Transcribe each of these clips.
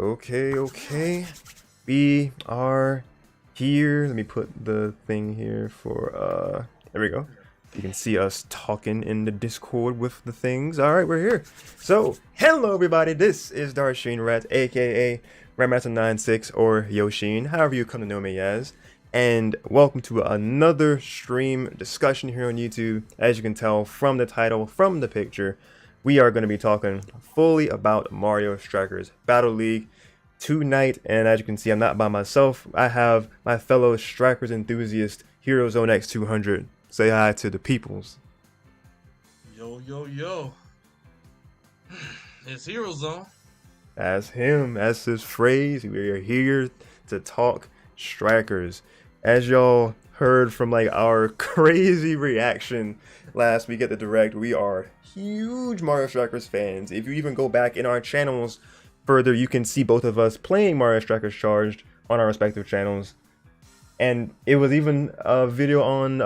Okay. We are here. Let me put the thing here for there we go. You can see us talking in the Discord with the things. Alright, we're here. So, hello everybody, this is Darsheen Rat, aka RhettMaster96 or Yoshin, however you come to know me as. And welcome to another stream discussion here on YouTube. As you can tell from the title, from the picture, we are going to be talking fully about Mario Strikers Battle League tonight. And as you can see, I'm not by myself. I have my fellow Strikers enthusiast, HeroZoneX200. Say hi to the peoples. Yo. It's HeroZone. As him, as his phrase, we are here to talk Strikers. As y'all heard from like our crazy reaction last week at the Direct, we are huge Mario Strikers fans. If you even go back in our channels further, you can see both of us playing Mario Strikers Charged on our respective channels. And it was even a video on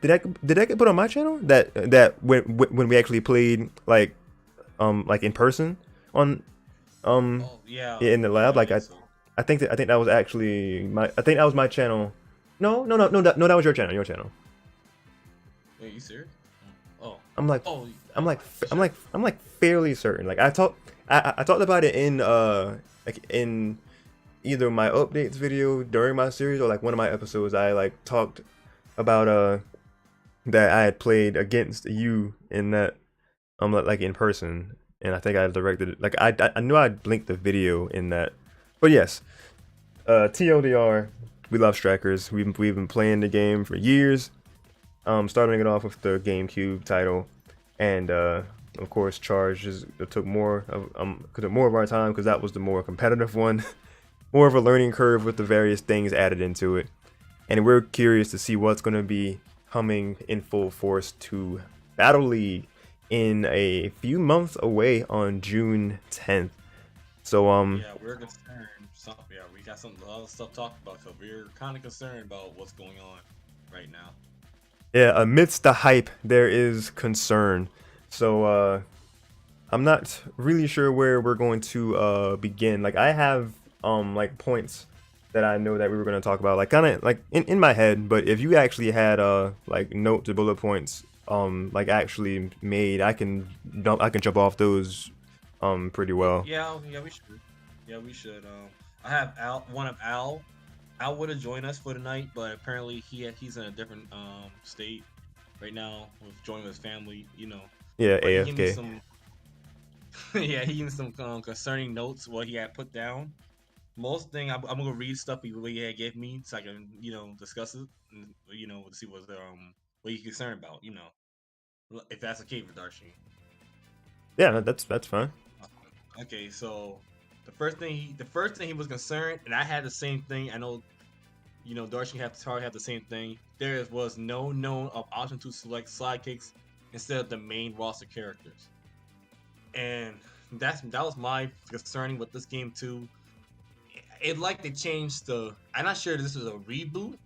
did that get put on my channel? That when we actually played like in person on Yeah, in the lab. I Like guess so. I think that was actually that was my channel. No, that was your channel. Your channel. Wait, you serious? Oh. I'm like Oh. I'm like sure. I'm like fairly certain. Like I talked about it in like in either my updates video during my series or like one of my episodes. I like talked about that I had played against you in that like in person, and I think I directed it. Like I knew I linked the video in that. But yes, TLDR, we love Strikers. We've been playing the game for years. Starting it off with the GameCube title, and of course, it took more of our time because that was the more competitive one, more of a learning curve with the various things added into it, and we're curious to see what's going to be coming in full force to Battle League in a few months away on June 10th. So Yeah, we're concerned. We got a lot of stuff to talk about, so we're kind of concerned about what's going on right now. yeah, amidst the hype, there is concern. So I'm not really sure where we're going to begin. Like I have like points that I know that we were going to talk about, like kind of like in my head. But if you actually had like notes or bullet points like actually made, I can jump off those pretty well. Yeah, we should. Yeah, we should. I have one of Al. Al would have joined us for the night, but apparently he's in a different state right now with joining his family. Yeah, But he gave me AFK. some. Yeah, he gave me some concerning notes what he had put down. Most thing I'm gonna read stuff he had gave me so I can discuss it and to see what he's concerned about. If that's okay for Darshi. Yeah, that's fine. Okay, so the first thing he was concerned, and I had the same thing. I know Darshi probably have the same thing. There was no known of option to select sidekicks instead of the main roster characters, and that was my concerning with this game too. It like they changed the. I'm not sure if this is a reboot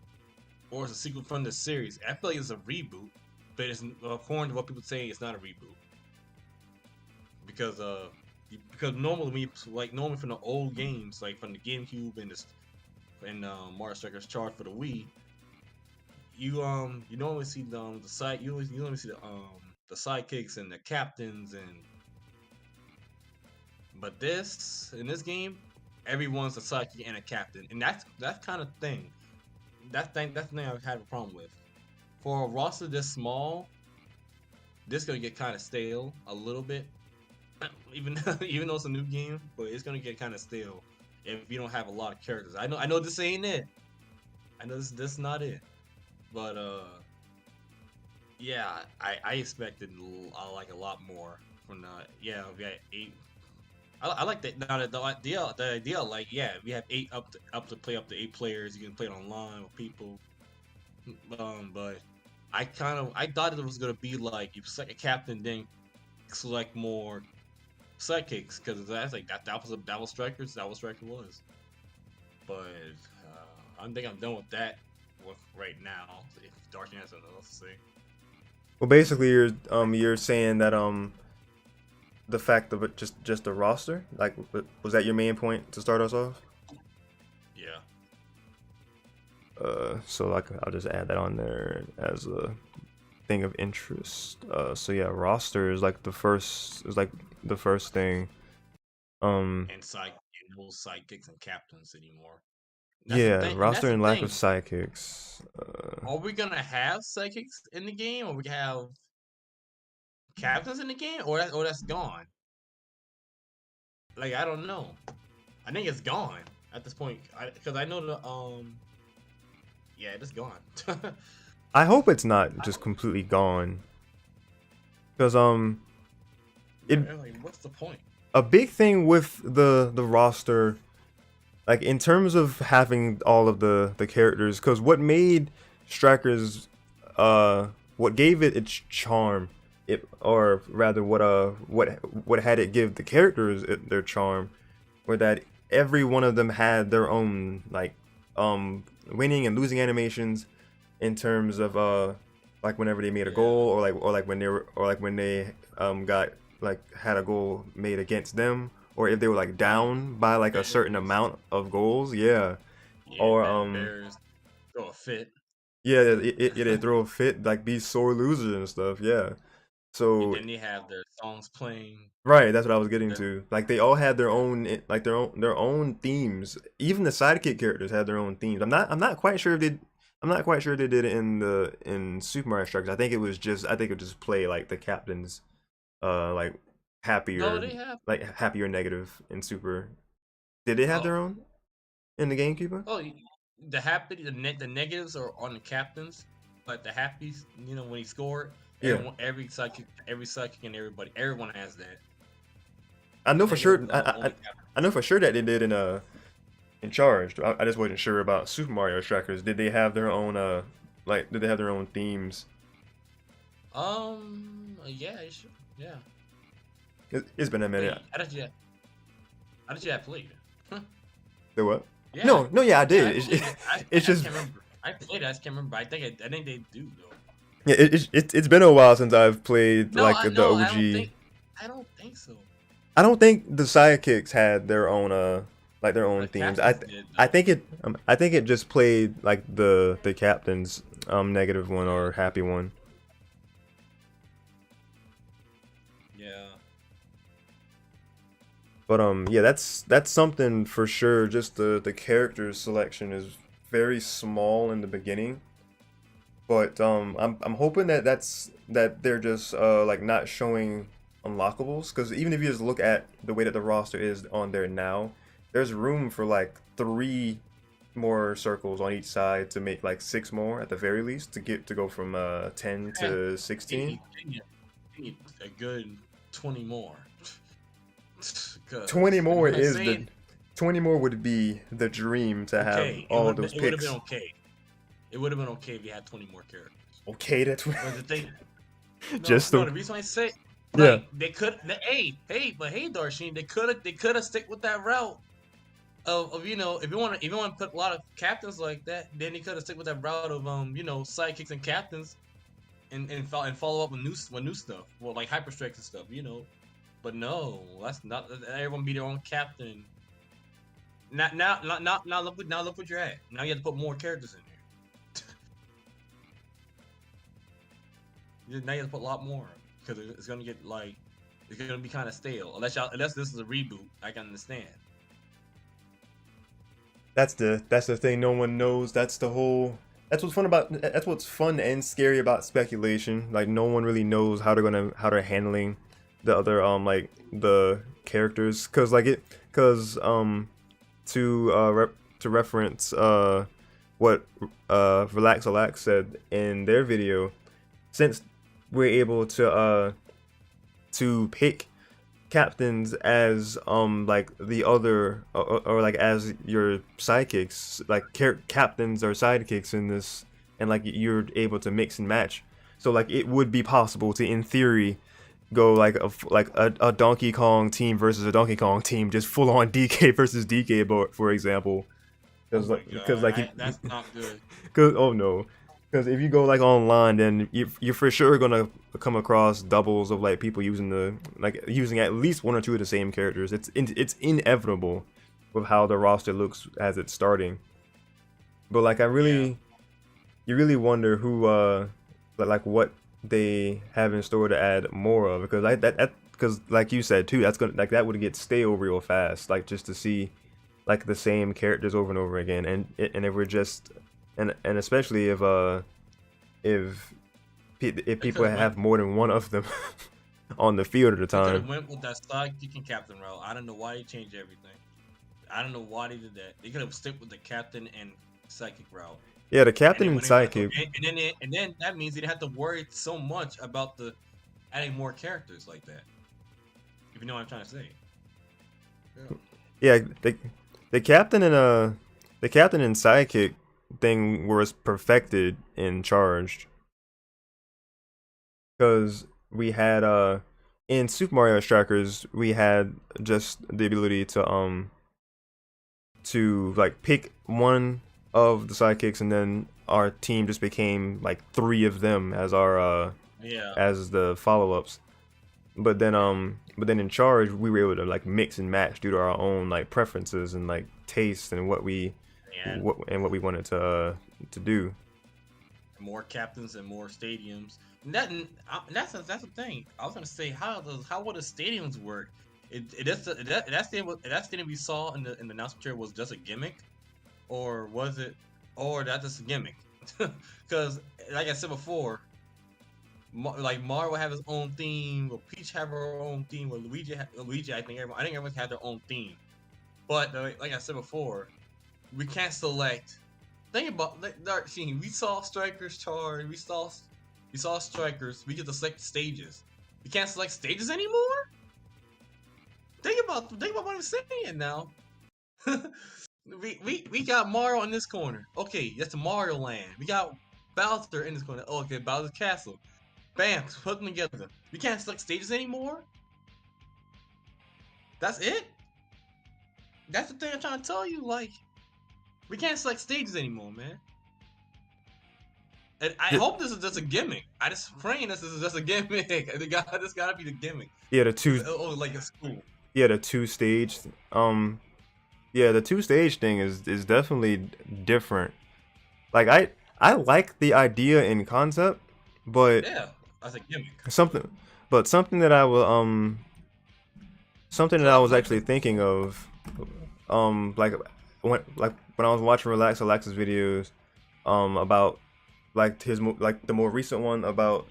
or it's a sequel from the series. I feel like it's a reboot, but it's according to what people say, it's not a reboot because normally normally from the old games, like from the GameCube and Mario Strikers Charge for the Wii, you normally see the side you normally see the sidekicks and the captains but in this game, everyone's a sidekick and a captain, and that's kind of thing. That's the thing I had a problem with. For a roster this small, this gonna get kind of stale a little bit. Even even though it's a new game, but it's gonna get kind of stale if you don't have a lot of characters. I know this ain't it. I know this not it. But yeah, I expected like a lot more from the we had 8. I like that. Now the idea like we have 8 up to play up to 8 players. You can play it online with people. But I thought it was gonna be like you select a captain, then select more sidekicks, because that's like that was Strikers. That was Striker was. But I think I'm done with that right now. If Dark has something else to say. Well, basically, you're saying that the fact of it, just the roster. Like, was that your main point to start us off? Yeah. So like I'll just add that on there as a thing of interest. So yeah, roster is like the first thing. And no sidekicks and captains anymore. That's the Yeah, thing, and that's roster the and lack of thing. sidekicks. Are we gonna have sidekicks in the game, or we have captains in the game, or that's gone? Like I don't know. I think it's gone at this point because I know the yeah, it's gone. I hope it's not just completely gone. Because like, what's the point? a big thing with the roster, like in terms of having all of the characters, because what made Strikers, what gave it its charm, or rather what had it give the characters their charm, were that every one of them had their own like winning and losing animations, in terms of like whenever they made a goal, or like when they got like had a goal made against them, or if they were like down by like a certain amount of goals, yeah. Or Bears throw a fit. yeah, they throw a fit, like be sore losers and stuff, yeah. And So then they have their songs playing. right, that's what I was getting to. Like they all had their own like their own themes. Even the sidekick characters had their own themes. I'm not quite sure if they I'm not quite sure they did it in Super Mario Strikers. I think it just play like the captains like No, happier, they have. like happier negative in Super. Did they have Oh, their own in the GameCube? oh, the negatives are on the captains, but the happies, when he scored, Yeah. every psychic and everyone has that. I know for sure. Negative, I know for sure that they did in Charged. I just wasn't sure about Super Mario Strikers. Did they have their own did they have their own themes? Yeah, it should. Yeah. It's been a minute. Wait, how did you have played? The what? Yeah. No, yeah, I did. It's just can't remember. I played it. I just can't remember. I think they do though. Yeah, it's been a while since I've played No, like the OG. I don't think so. I don't think the sidekicks had their own like their own themes. I think it just played like the captain's negative one or happy one. Yeah. But yeah, that's something for sure. Just the character selection is very small in the beginning. But I'm hoping that they're just like not showing unlockables, because even if you just look at the way that the roster is on there now, there's room for like 3 more circles on each side to make like 6 more at the very least to go from 10 to 16. A good 20 more. 20 more is the 20 more would be the dream to have all those picks. It would have been okay. It would have been okay if you had 20 more characters. Okay, that's what. But the thing, the reason I say, yeah, they could. Hey, Darshin, they could have stick with that route of if you want to put a lot of captains like that, then they could have stick with that route of sidekicks and captains, and follow up with new stuff, well, like hyper strikes and stuff, But no, that's not. Everyone be their own captain. Now look what you're at. Now you have to put more characters in there. Now you have to put a lot more, because it's gonna get it's gonna be kind of stale unless this is a reboot. I can understand. That's the thing no one knows. That's what's fun and scary about speculation. Like no one really knows how they're handling the other like the characters, to reference what Relax said in their video, since we're able to pick captains as like the other or like as your sidekicks, like captains or sidekicks in this, and like you're able to mix and match. So like it would be possible to, in theory, go like a Donkey Kong team versus a Donkey Kong team, just full on DK versus DK, for example. Because that's not good. Cause oh no, Because if you go like online, then you're for sure gonna come across doubles of like people using using at least one or two of the same characters. It's inevitable with how the roster looks as it's starting. But like Yeah. you really wonder who like what they have in store to add more of, because like that because like you said too, that's gonna like that would get stale real fast, like just to see like the same characters over and over again, and if we're just and especially if if They could people have went. have more than one of them on the field at a They could have time. went with that sidekick and captain route. I don't know why they changed everything. I don't know why they did that. They could have stuck with the captain and psychic route. Yeah, the And captain then and when they went to, sidekick. and then that means they didn't have to worry so much about the adding more characters like that. If you know what I'm trying to say. Yeah. Yeah, the captain and the captain and sidekick thing was perfected in Charged, because we had in Super Mario Strikers we had just the ability to like pick one of the sidekicks, and then our team just became like three of them as our Yeah. as the follow-ups. But then in Charge we were able to like mix and match due to our own like preferences and like taste and And what we wanted to do. more captains and more stadiums. And that's the thing. I was gonna say how would the stadiums work? That stadium we saw in the announcement trailer was just a gimmick, or was it, or that's just a gimmick? Because like I said before, like Mario will have his own theme, or Peach have her own theme, or Luigi. I think everyone had their own theme. But like I said before, we can't select. Think about like, see, we saw strikers charge. We saw strikers. We get to select stages. We can't select stages anymore. Think about what I'm saying now. we got Mario in this corner. Okay, that's the Mario Land. We got Bowser in this corner. Oh, okay, Bowser's Castle. Bam, put them together. We can't select stages anymore. That's it. That's the thing I'm trying to tell you. Like, we can't select stages anymore, man. And I hope this is just a gimmick. I just praying this is just a gimmick. This gotta be the gimmick. Yeah, Like it's cool. yeah, the two stage yeah, the two stage thing is definitely different. Like I like the idea in concept, but Yeah, that's a gimmick. something something that I will something that I was actually thinking of like when I was watching Alexa's videos about like like the more recent one about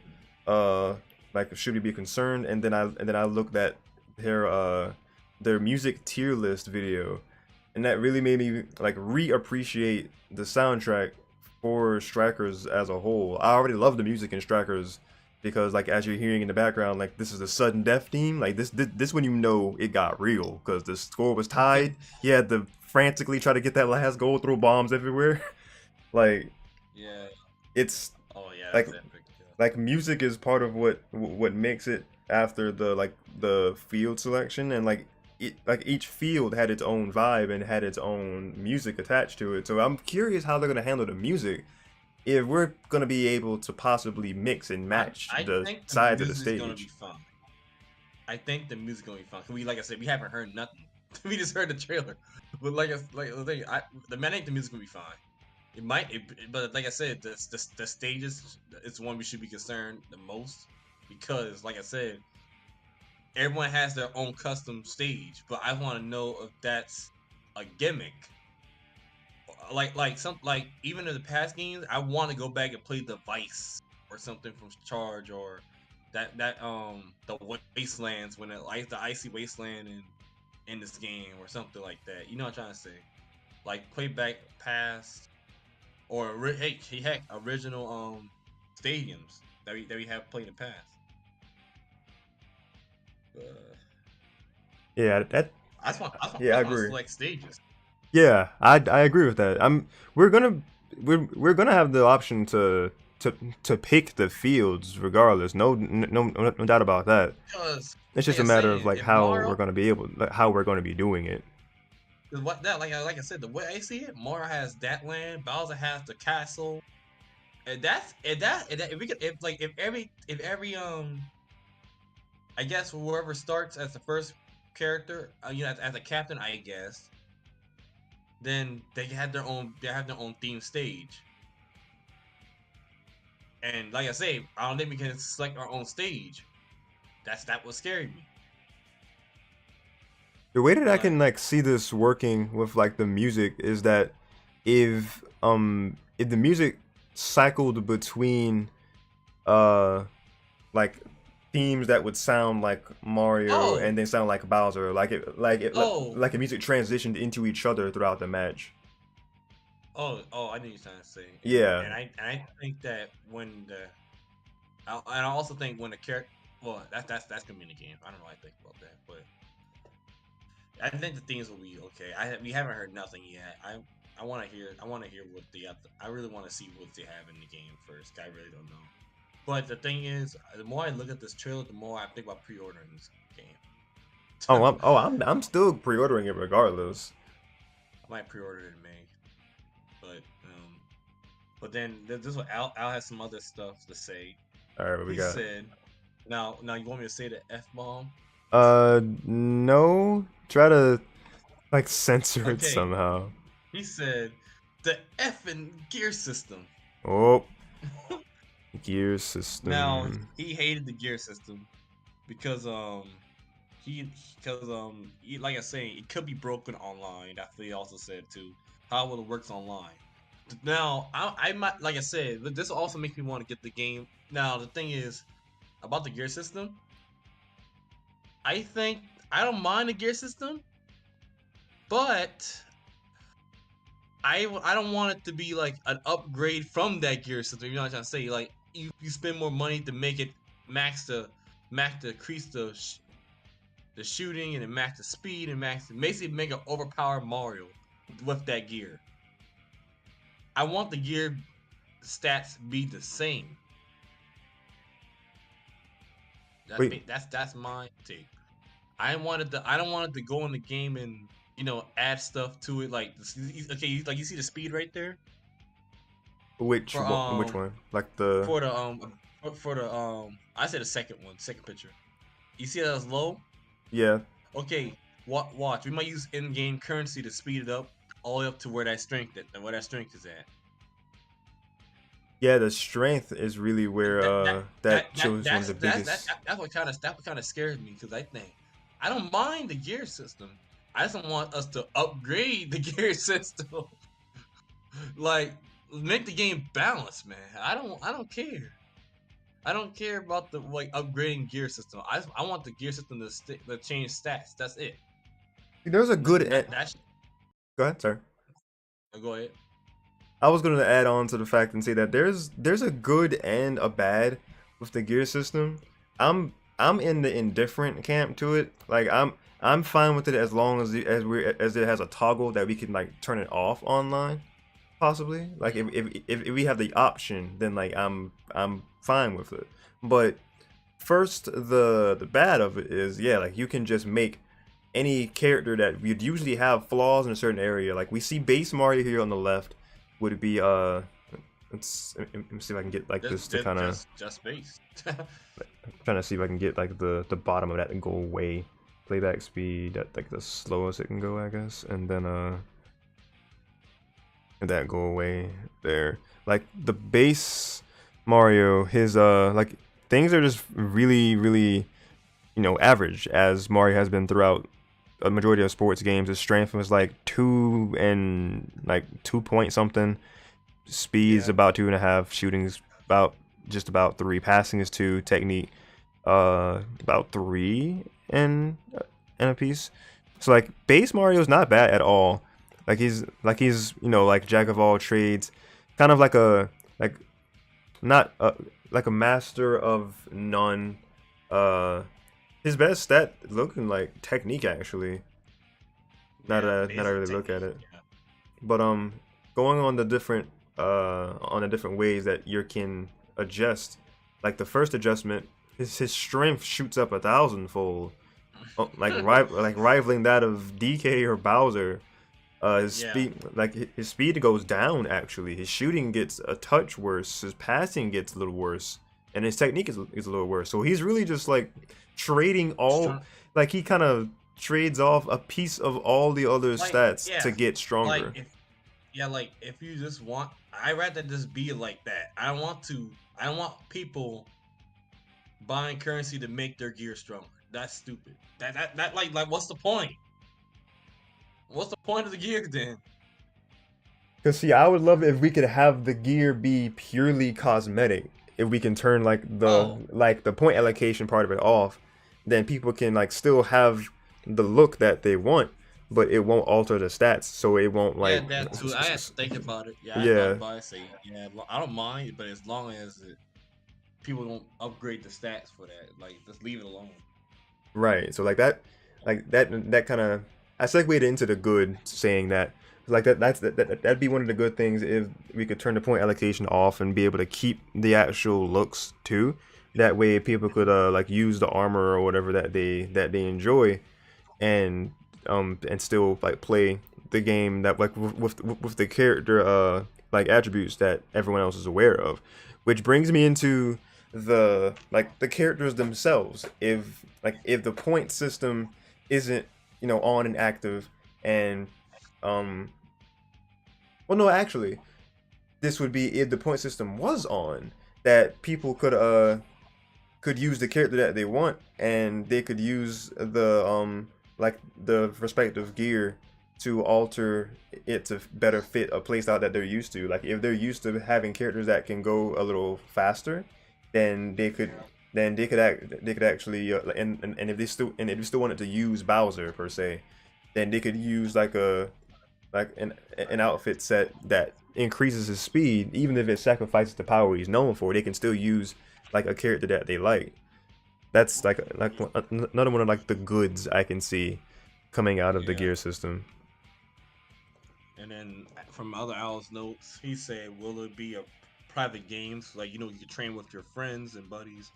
uh like should we be concerned, and then I looked at their music tier list video, and that really made me like reappreciate the soundtrack for Strikers as a whole. I already love the music in Strikers because like as you're hearing in the background, like this is a sudden death theme. Like this when you know it got real, because the score was tied. He had to frantically try to get that last goal, throw bombs everywhere. Like Yeah. it's Oh yeah, like that's epic. Yeah. like music is part of what makes it after the field selection, and like each field had its own vibe and had its own music attached to it. So I'm curious how they're gonna handle the music, if we're gonna be able to possibly mix and match I the think the sides of the music's gonna be stage. fun. I think the music's gonna be fun. Cause like I said, we haven't heard nothing. We just heard the trailer. But the man, I think the music's gonna be fine. It might, but like I said, the stages is one we should be concerned the most, because, like I said, everyone has their own custom stage. But I want to know if that's a gimmick. Like even in the past games, I want to go back and play the Vice or something from Charge, or that the Wastelands, when it like the icy wasteland in this game, or something like that. You know what I'm trying to say? Like play back past, or heck, original stadiums that we have played in the past. Uh, Yeah, I yeah, I just want to agree. select stages. Yeah, I agree with that. We're gonna we're gonna have the option to pick the fields regardless. No doubt about that. Because It's like just I a matter of said, like if how Mario, we're gonna be able like, how we're gonna be doing it. what that like I said, the way I see it, Mario has that land, Bowser has the castle, if we could if every I guess whoever starts as the first character, as a captain, I guess, then they have their own theme stage. And like I say, I don't think we can select our own stage. That what scared me. The way that I can Like, like see this working with like the music is that if the music cycled between like themes that would sound like Mario oh, and then sound like Bowser, oh, like the music transitioned into each other throughout the match. oh, I knew you were trying to say, Yeah. and I think that when and I also think when the character, well, that's gonna be in the game. I don't know what I think about that, but I think the themes will be okay. We haven't heard nothing yet. I want to hear what I really want to see what they have in the game first. I really don't know. But the thing is, the more I look at this trailer, the more I think about pre-ordering this game. I'm still pre-ordering it regardless. I might pre-order it in May, but then this is what Al has some other stuff to say. All right, what we He got? said, now you want me to say the F bomb? No. Try to like censor it Okay, somehow. he said the effing gear system. Oh, gear Now system. he hated the gear system because like I say, it could be broken online. That's what he also said too. How will it works online? Now I might, like I said, this also makes me want to get the game. Now the thing is about the gear system. I think I don't mind the gear system, but I don't want it to be like an upgrade from that gear system. You know what I'm trying to say? Like you spend more money to make it max the increase the shooting and then max the speed and basically make an overpowered Mario with that gear. I want the gear stats be the same. Wait, That's my take. I don't want it to go in the game and add stuff to it like okay, like you see the speed right there for which one? Like the for the I said the second picture. You see that it's low? yeah. Okay, watch. We might use in-game currency to speed it up all the way up to where that strength is at. Yeah, the strength is really where that shows one of the biggest. That's what kind of scares me because I don't mind the gear system. I just don't want us to upgrade the gear system. Like make the game balanced, man. I don't care. I don't care about the like upgrading gear system. I want the gear system to change stats. That's it. There's a good That's go ahead, sir. go ahead. I was going to add on to the fact and say that there's a good and a bad with the gear system. I'm in the indifferent camp to it. Like I'm fine with it as long as as it has a toggle that we can like turn it off online, possibly. Like if we have the option, then like I'm fine with it. But first, the bad of it is, yeah, like you can just make any character that you'd usually have flaws in a certain area. Like we see base Mario here on the left would be let me see if I can get like this to kind of just base. trying to see if I can get like the bottom of that to go away. Playback speed at like the slowest it can go, I guess, and then and that go away there. Like the base Mario, his like things are just really average, as Mario has been throughout a majority of sports games. His strength was like 2 point something. Speed's Yeah. about 2.5. Shooting's just about 3. Passing is 2. Technique about 3 and a piece. So like base Mario's not bad at all. Like he's like jack of all trades, kind of like a not like a master of none. His best stat looking like technique, actually. Now that I really look at it. Yeah. But going on the different ways that you can adjust. Like the first adjustment, his strength shoots up 1,000-fold, like rivaling that of DK or Bowser. His Yeah. speed, like his speed goes down. Actually, his shooting gets a touch worse. His passing gets a little worse, and his technique is a little worse. So he's really just like trading all, Strong. like he kind of trades off a piece of all the other Like, stats yeah. to get Like stronger. if yeah, like if you just want, I rather just be like that. I don't want to. I don't want people buying currency to make their gear stronger. That's stupid. That like what's the point? What's the point of the gear then? Cause see, I would love it if we could have the gear be purely cosmetic. If we can turn Oh, like the point yeah. allocation part of it off, then people can like still have the look that they want, but it won't alter the stats, so it won't Yeah, like that too. I had to think about it. Yeah, I thought yeah, about it. Say, yeah, I don't mind, but as long as people don't upgrade the stats for that, like just leave it alone. right. So like that kind of I segued into the good, saying that like that'd be one of the good things if we could turn the point allocation off and be able to keep the actual looks too. That way, people could like use the armor or whatever that they enjoy, and still like play the game that like with the character like attributes that everyone else is aware of, which brings me into the characters themselves. If the point system isn't on and active, and um well, no, actually this would be if the point system was on, that people could use the character that they want, and they could use the respective gear to alter it to better fit a playstyle that they're used to. Like if they're used to having characters that can go a little faster, then Yeah. they could actually and if they still wanted to use Bowser per se, then they could use like an outfit set that increases his speed, even if it sacrifices the power he's known for. They can still use like a character that they like. That's another one of like the goods I can see coming out of the Yeah. gear system. And then from other Al's notes, he said, "Will it be a private game? So, like you can train with your friends and buddies."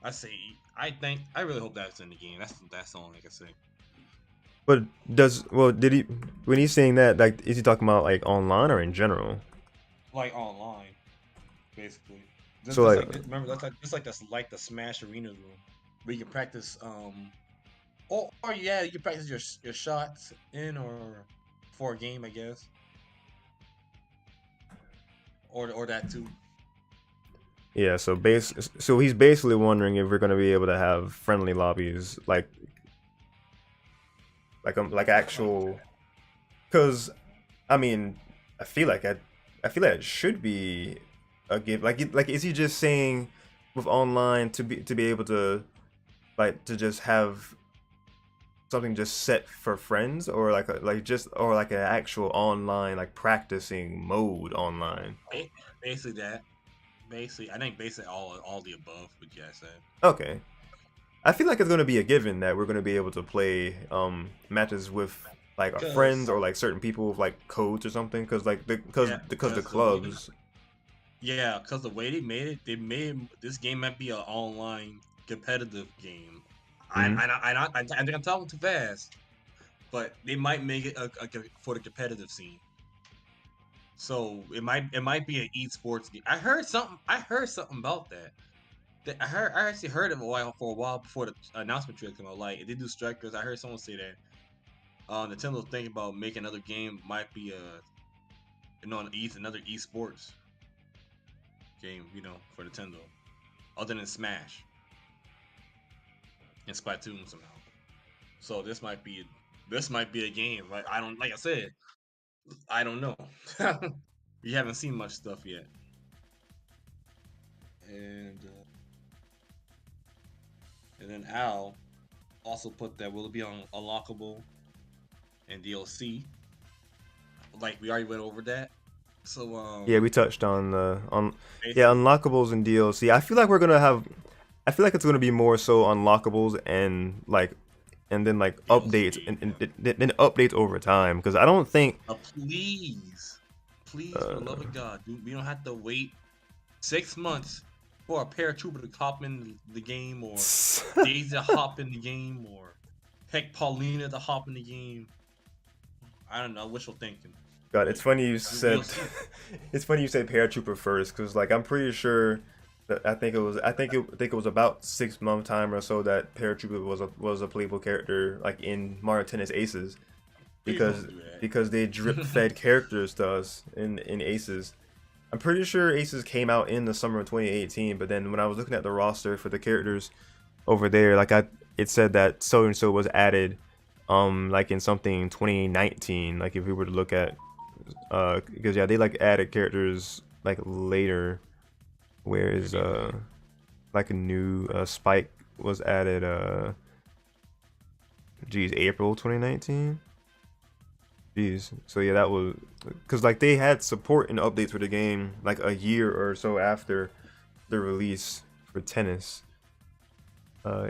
I say, I really hope that's in the game. That's all I can say. But did he when he's saying that, like, is he talking about like online or in general? Like online, basically. Just, So just like like remember that's like the Smash Arena room where you can practice. Or yeah, you can practice your shots in or for a game, I guess, or that too. yeah, so he's basically wondering if we're gonna be able to have friendly lobbies like actual, because I mean I feel like I feel like it should be a give. Like is he just saying with online to be able to like to just have something just set for friends, or like an actual online like practicing mode online? Ba- Basically that. Basically, I think basically all the above. What you guys said. Okay, I feel like it's gonna be a given that we're gonna be able to play matches with like our friends Cause or like certain people with like codes or something, because like yeah, because the cause the way clubs. yeah, cause the way they made this game might be an online competitive game. Mhm. I think I'm talking too fast, but they might make it for the competitive scene. So it might be an esports game. I heard something about that. I actually heard it for a while before the announcement trailer came out. Like if they do strikers, I heard someone say that Nintendo's thinking about making another game. Might be another esports game. For Nintendo, other than Smash and Splatoon somehow. So this might be a game. Like like I said, I don't know. We haven't seen much stuff yet, and then Al also put that will it be on unlockable and DLC. Like we already went over that. So Yeah, we touched on the on yeah, basically, unlockables and DLC. I feel like we're gonna have. I feel like it's gonna be more so unlockables and then like updates DLC. and then updates over time, because I don't think. Please, for the love Uh, of God, dude, we don't have to wait 6 months for a paratrooper to hop in the game, or Daisy to hop in the game, or heck, Paulina to hop in the game. I don't know, wishful thinking. God, But it's funny you we'll said see. it's funny you said paratrooper first, because like I'm pretty sure that I think it was about 6 month time or so that paratrooper was a playable character like in Mario Tennis Aces, Please because don't do that. they drip fed characters to us in Aces. I'm pretty sure Aces came out in the summer of 2018, but then when I was looking at the roster for the characters over there, like it said that so and so was added like in something 2019, like if we were to look at because yeah, they like added characters like later, whereas like a new Spike was added geez, April 2019. Jeez. So yeah, that was because like they had support and updates for the game like a year or so after the release for tennis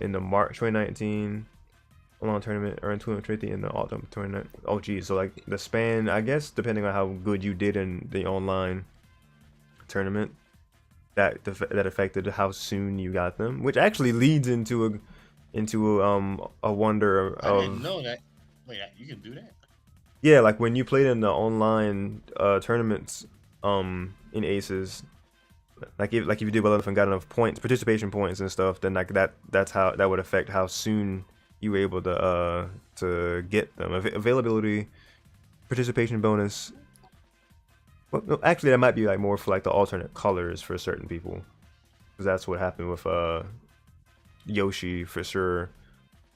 in the March 2019 online tournament, or in 2020 in the autumn tournament. Oh geez, so like the span, I guess, depending on how good you did in the online tournament, that affected how soon you got them, which actually leads into a wonder I didn't of know that. Wait, you can do that? yeah, like when you played in the online tournaments in Aces, like if you did well enough and got enough points, participation points and stuff, then like that's how that would affect how soon you were able to get them. Availability, participation bonus. Well, no, actually, that might be like more for like the alternate colors for certain people, because that's what happened with Yoshi for sure.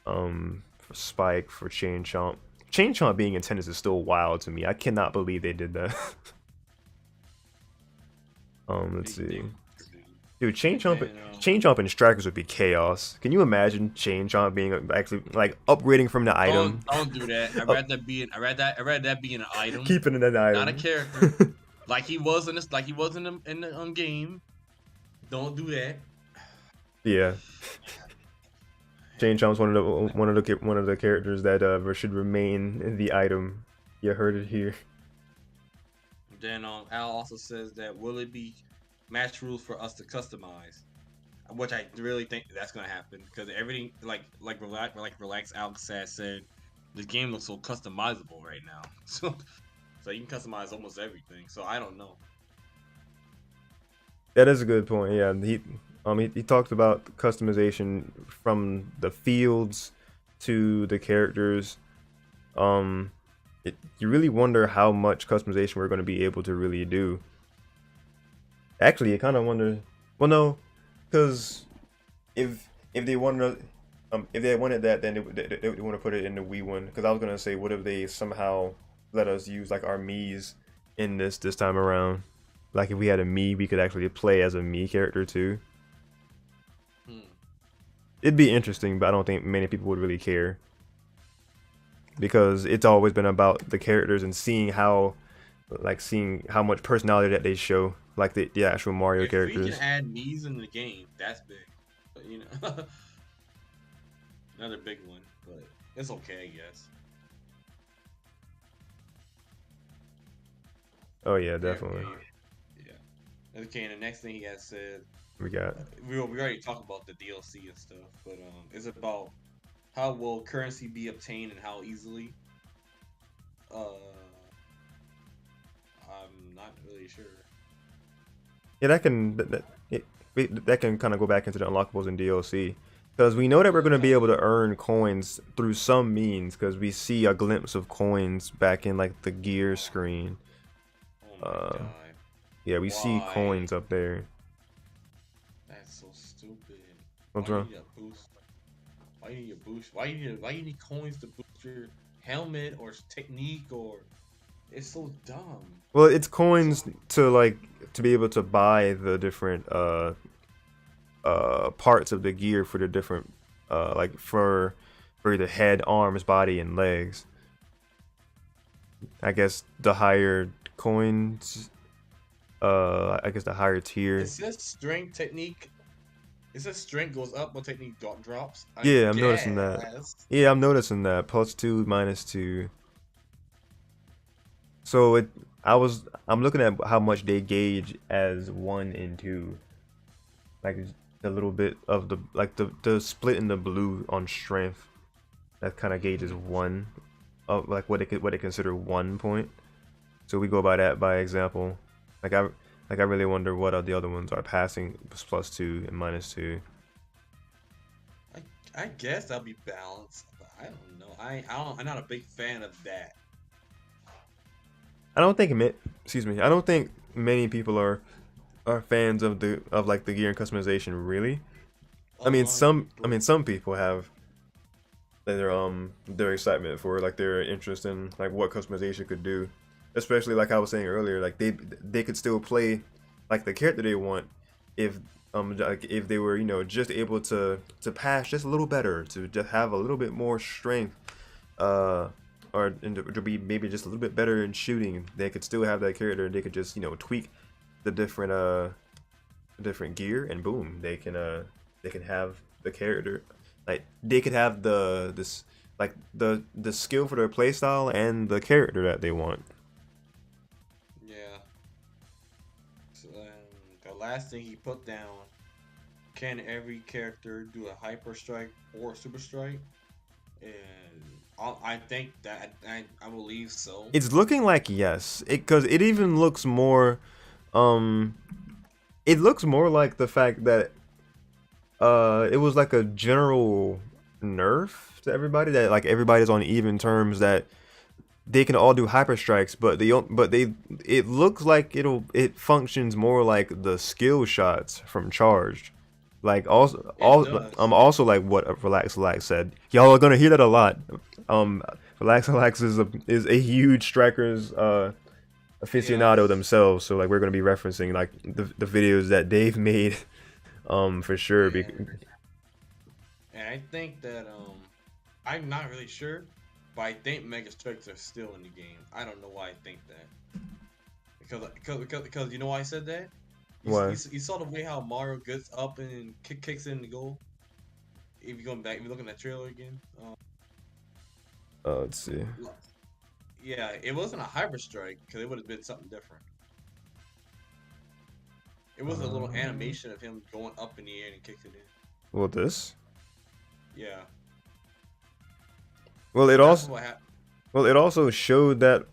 For Spike, for Chain Chomp. Chain Chomp being in tennis is still wild to me. I cannot believe they did that. Let's see. Dude, Chain Chomp and Strikers would be chaos. Can you imagine Chain Chomp being actually like upgrading from the item, Don't do that. up, I read that being an item, keeping it an not a item? character. Like he was in this, like he was in the game. Don't do that. Yeah, Chain Chomp's one of the characters that should remain in the item. You heard it here. Then Al also says that will it be match rules for us to customize, which I really think that's gonna happen because everything relax Alex said, this game looks so customizable right now. So you can customize almost everything. So I don't know. That is a good point. Yeah, he talked about customization from the fields to the characters. You really wonder how much customization we're going to be able to really do. Actually, you kind of wonder. Well, no, because if they wanted if they wanted that, then they would want to put it in the Wii one. Because I was gonna say, what if they somehow let us use like our Mii's in this time around? Like if we had a Mii, we could actually play as a Mii character too. It'd be interesting, but I don't think many people would really care, because it's always been about the characters and seeing how much personality that they show, like the actual Mario characters. If we can add Mii's in the game, that's big. But, you know, another big one, but it's okay, I guess. Oh yeah, definitely. Yeah. Okay, and the next thing he has said, we already talked about the DLC and stuff, but it's about how will currency be obtained and how easily. I'm not really sure. Yeah, that can kind of go back into the unlockables in DLC, because we know that we're going to be able to earn coins through some means, because we see a glimpse of coins back in like the gear screen. Oh my God. Yeah, we see coins up there. That's so stupid. What's wrong? Why you need a boost? Why you need coins to boost your helmet or technique? Or it's so dumb. Well, it's coins to be able to buy the different parts of the gear for the different like for the head, arms, body, and legs. I guess the higher coins, I guess the higher tier. It says strength technique. It says strength goes up, but technique drops. Yeah, I'm noticing that. Yeah, I'm noticing that. +2, -2. So I'm looking at how much they gauge as 1 and 2. Like a little bit of the split in the blue on strength. That kind of gauges 1. like what they consider 1 point. So we go by that by example. Like I really wonder what the other ones are. Passing +2 and -2. I guess that'll be balanced, but I don't know. I'm not a big fan of that. I don't think I don't think many people are fans of like the gear and customization really. I mean some people have their excitement for like their interest in like what customization could do. Especially like I was saying earlier, like they could still play like the character they want if like if they were, you know, just able to pass just a little better, to just have a little bit more strength, or to be maybe just a little bit better in shooting. They could still have that character, and they could just, you know, tweak the different gear, and boom, they can have the character. Like they could have the skill for their playstyle and the character that they want. Yeah. So the last thing he put down: can every character do a hyper strike or super strike? And I think that I believe so. It's looking like yes, because it even looks more, it looks more like the fact that it was like a general nerf to everybody, that like everybody's on even terms, that they can all do hyper strikes, but it looks like it functions more like the skill shots from Charged. Like also like what Relax said. Y'all are gonna hear that a lot. Relax is a huge strikers aficionado themselves, so like we're gonna be referencing like the videos that they've made, for sure. And I think that I'm not really sure, but I think Mega Strikes are still in the game. I don't know why I think that. Because you know why I said that? Why? You saw the way how Mario gets up and kicks in the goal. If you're going back, if you're looking at that trailer again. Let's see. Yeah, it wasn't a hyper strike, because it would have been something different. It was a little animation of him going up in the air and kicking it in. Well, this. Yeah. Well, it That's also what happened. well it also showed that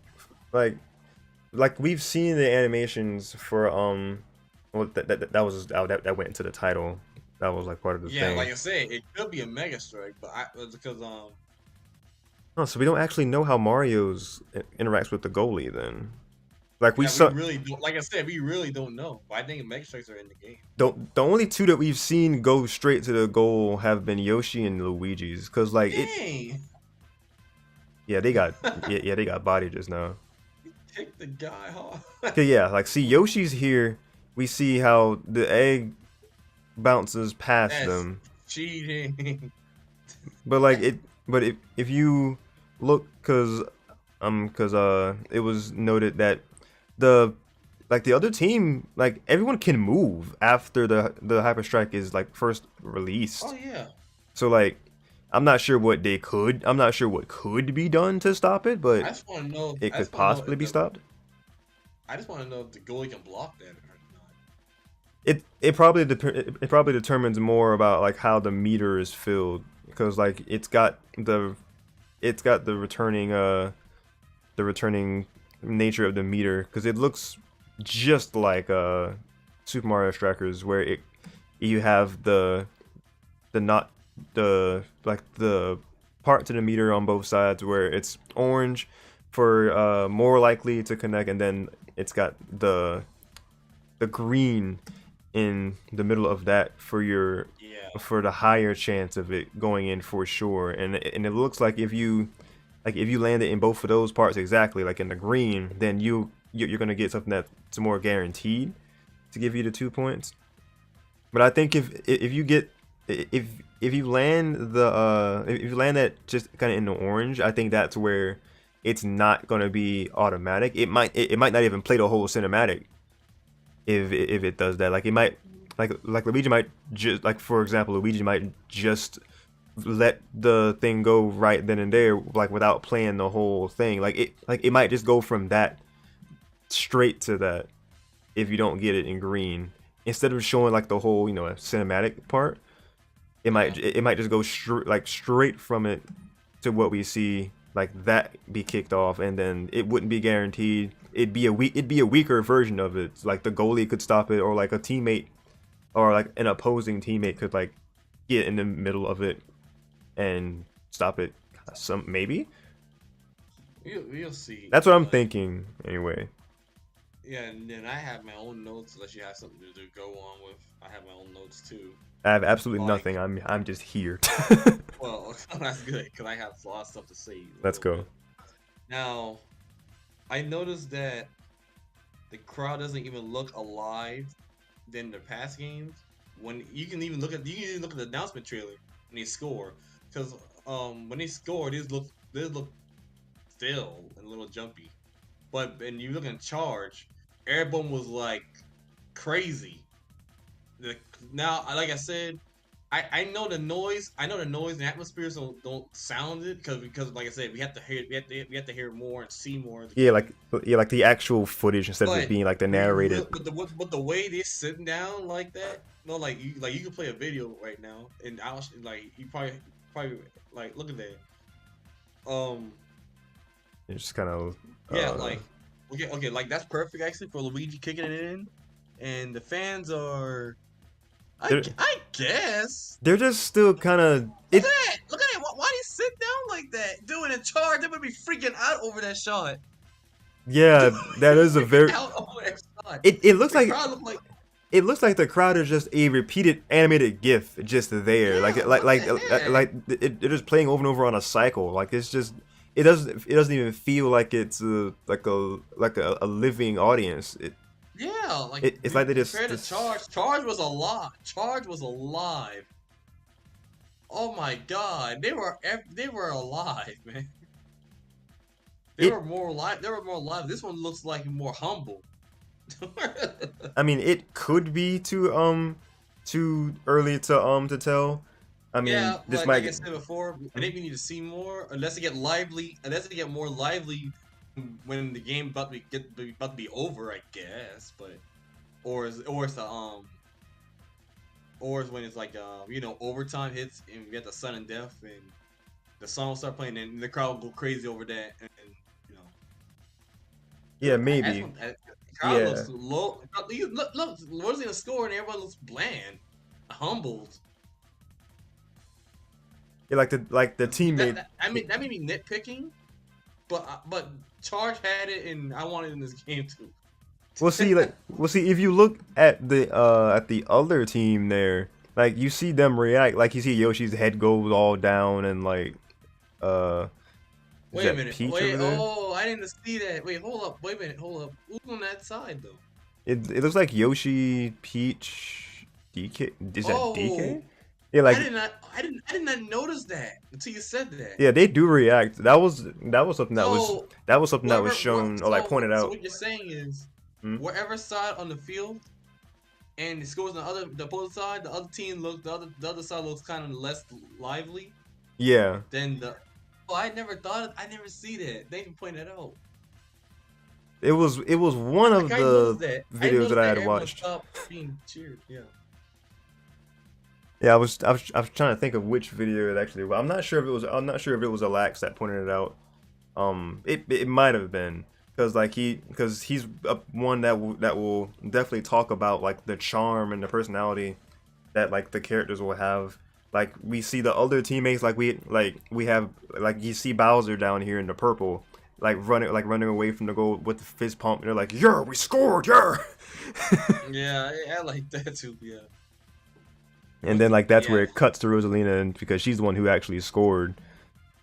like we've seen the animations for well that went into the title. That was like part of the thing. Like I said, it could be a Mega Strike, but because Oh, so we don't actually know how Mario's interacts with the goalie then. Like we really don't. Like I said, we really don't know. But I think Mega Strikes are in the game. The only two that we've seen go straight to the goal have been Yoshi and Luigi's, because like Dang. Yeah, they got they got bodied just now. You kicked the guy hard. Okay, yeah, like see Yoshi's here. We see how the egg bounces past them. Cheating. But like if you look, cause it was noted that the other team, like everyone can move after the hyper strike is like first released. Oh yeah. So like I'm not sure what could be done to stop it, but I just want to know it could possibly be stopped. I just want to know if the goalie can block that or not. It probably determines more about like how the meter is filled, because like it's got the returning nature of the meter, because it looks just like Super Mario Strikers, where you have the parts of the meter on both sides where it's orange for more likely to connect, and then it's got the green in the middle of that for the higher chance of it going in for sure. And it looks like if you land it in both of those parts exactly, like in the green, then you're gonna get something that's more guaranteed to give you the 2 points. But I think if you land that just kind of in the orange, I think that's where it's not gonna be automatic. It might not even play the whole cinematic if it does that. Like it might, like Luigi might just, like for example, Luigi might just let the thing go right then and there, like without playing the whole thing. Like it might just go from that straight to that if you don't get it in green, instead of showing like the whole, you know, cinematic part. It might just go straight from it to what we see like that be kicked off, and then it wouldn't be guaranteed. It'd be a weaker version of it. Like the goalie could stop it, or like a teammate, or like an opposing teammate could like get in the middle of it and stop it. Some maybe. We'll see. That's what I'm thinking anyway. Yeah, and then I have my own notes. Unless you have something to go on with, I have my own notes too. I have absolutely Like, nothing. I'm just here. well, that's good because I have a lot of stuff to say. Let's go. Bit. Now, I noticed that the crowd doesn't even look alive than the past games. When you can even look at the announcement trailer when they score, because when they score, they look still and a little jumpy. But when you look in charge, everyone was like crazy. Now, like I said, I know the noise. I know the noise and atmospheres don't sound it because like I said, we have to hear more and see more. Yeah, like the actual footage instead of it being like the narrated. But the way they're sitting down like that, no, like you can play a video right now, and I'll like you probably like look at that. It's just kind of yeah, like okay, like that's perfect actually for Luigi kicking it in, and the fans are. I guess they're just still kind of. Look at that! Look at that! Why do you sit down like that? Doing a charge, they would be freaking out over that shot. Yeah, that is a very. It looks like. It looks like the crowd is just a repeated animated GIF just there, yeah, like they're just playing over and over on a cycle. Like it's just it doesn't even feel like it's like a living audience. Yeah, like it's like they just Charge was alive. Charge was alive. Oh my god, they were alive, man. They were more alive. They were more alive. This one looks like more humble. I mean, it could be too early to tell. I mean, yeah, this like I said before, I think we need to see more, unless they get more lively when the game about to be over, I guess. But or it's when it's like overtime hits and we get the sudden death and the song start playing and the crowd go crazy over that and yeah, maybe. The crowd looks low. Look, what's gonna score and everyone looks bland, humbled. Yeah, like the teammate. That made me nitpicking, but Charge had it and I wanted it in this game too. We'll see. If you look at the other team there, like you see them react. Like you see Yoshi's head goes all down and like Wait a minute. Wait. Oh, I didn't see that. Wait. Hold up. Wait a minute. Hold up. Who's on that side though? It looks like Yoshi, Peach, DK. Is that DK? Yeah, like I did not notice that until you said that. Yeah, they do react. That was something that was shown or like pointed out. So what you're saying is, wherever side on the field, and it scores on the opposite side, the other side looks kind of less lively. Yeah. Than the. Oh, I never see that. They can point that out. It was one of the videos that I had watched. Being cheered. Yeah. Yeah, I was trying to think of which video it actually was. I'm not sure if it was Alax that pointed it out. It might have been because he's one that will definitely talk about like the charm and the personality that like the characters will have. Like we see the other teammates we have you see Bowser down here in the purple running away from the goal with the fist pump and they're like, yeah, we scored, yeah. Yeah, I like that too. Yeah. And then that's where it cuts to Rosalina, and because she's the one who actually scored,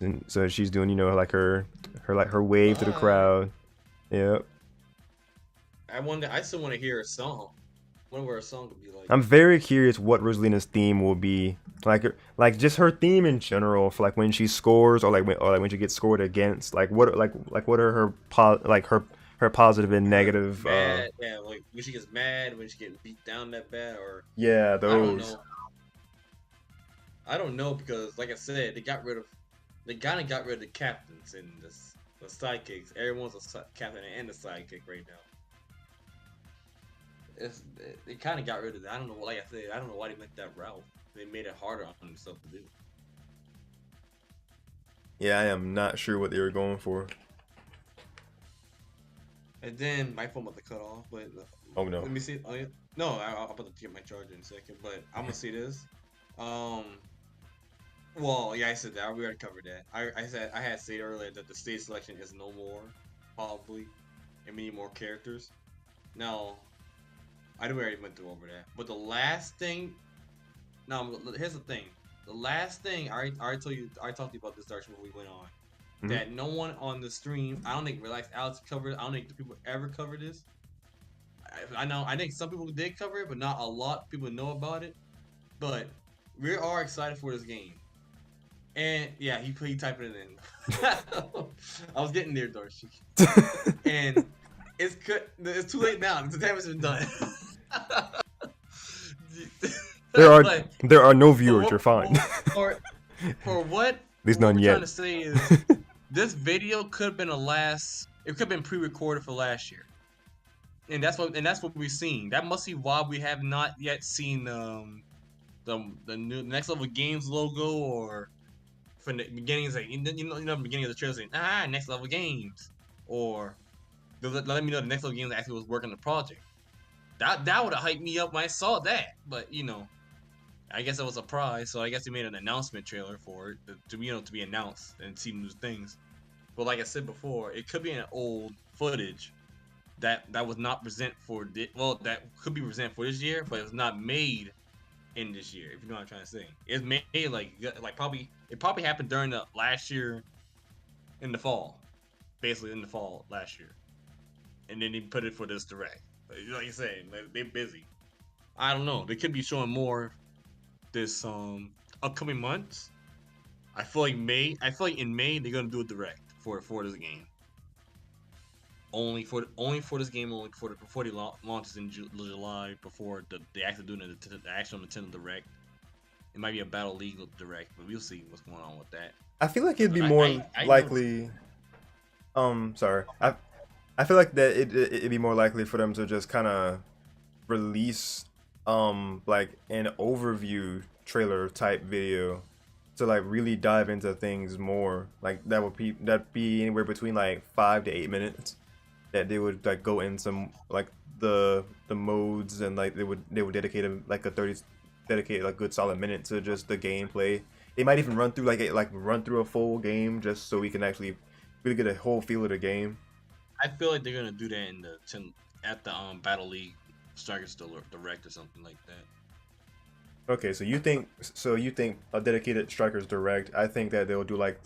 and so she's doing like her wave to the crowd. Yep. I still want to hear a song. I wonder what her song would be like. I'm very curious what Rosalina's theme will be. Like just her theme in general for like when she scores or when she gets scored against. Like what are her her positive and negative. Mad, yeah, like when she gets mad, when she gets beat down that bad, or yeah, those. I don't know because, like I said, they kind of got rid of the captains and the sidekicks. Everyone's a captain and a sidekick right now. They kind of got rid of that. I don't know. Like I said, I don't know why they went that route. They made it harder on themselves to do. Yeah, I am not sure what they were going for. And then my phone about to cut off, but Oh no. let me see. Oh, yeah. No, I'll about to get my charger in a second, but I'm gonna see this. Um, well, yeah, I said that. We already covered that. I said I had said earlier that the stage selection is no more, probably, and many more characters. Now, I know we already went through over that, but the last thing. Now, here's the thing. The last thing I already told you. I talked to you about this direction when we went on. Mm-hmm. That no one on the stream. I don't think Relax Alex covered. I don't think the people ever covered this. I know. I think some people did cover it, but not a lot of people know about it. But we are excited for this game. And yeah, he typed it in. I was getting there, Darcy. And it's too late now. The damage has been done. There are But there are no viewers. for, You're fine. for what At least what none we're yet. trying to say is this video could have been it could have been pre-recorded for last year. And that's what we've seen. That must be why we have not yet seen the new next level games logo, or from the beginnings, like the beginning of the trailer saying next level games, or let me know the next level games actually was working on the project. That would have hyped me up when I saw that. But I guess it was a surprise, so I guess they made an announcement trailer for it to be announced and see new things. But like I said before, it could be an old footage that was not present for that could be present for this year, but it was not made in this year. If you know what I'm trying to say, it's made like probably it probably happened during the last year in the fall, basically in the fall last year, and then they put it for this direct. Like you said, they're busy. I don't know. They could be showing more this upcoming months. I feel like in May they're gonna do a direct for this game. Only for this game, only before they launches in July, before they actually doing the actual Nintendo Direct. It might be a Battle League Direct, but we'll see what's going on with that. I feel like it'd But be more I know. likely. Sorry. I feel like that it'd be more likely for them to just kind of release like an overview trailer type video to like really dive into things more. Like that'd be anywhere between like 5 to 8 minutes that they would like go into like the modes, and like they would dedicate like a 30 dedicate like good solid minute to just the gameplay. They might even run through run through a full game just so we can actually really get a whole feel of the game. I feel like they're gonna do that in at the Battle League Strikers Direct or something like that. Okay, so you think a dedicated Strikers Direct? I think that they'll do like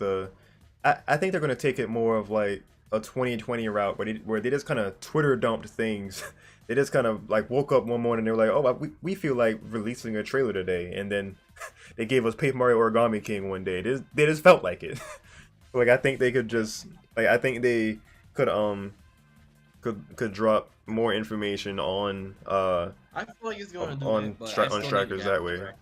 I think they're gonna take it more of like a 2020 route where they just kind of Twitter dumped things. They just kind of like woke up one morning and they were like, oh, we feel like releasing a trailer today, and then they gave us Paper Mario Origami King one day. They just felt like it. Like I think they could just like I think they could could drop more information on I feel like it's gonna do on that, but I on still need strikers to that have way. direct.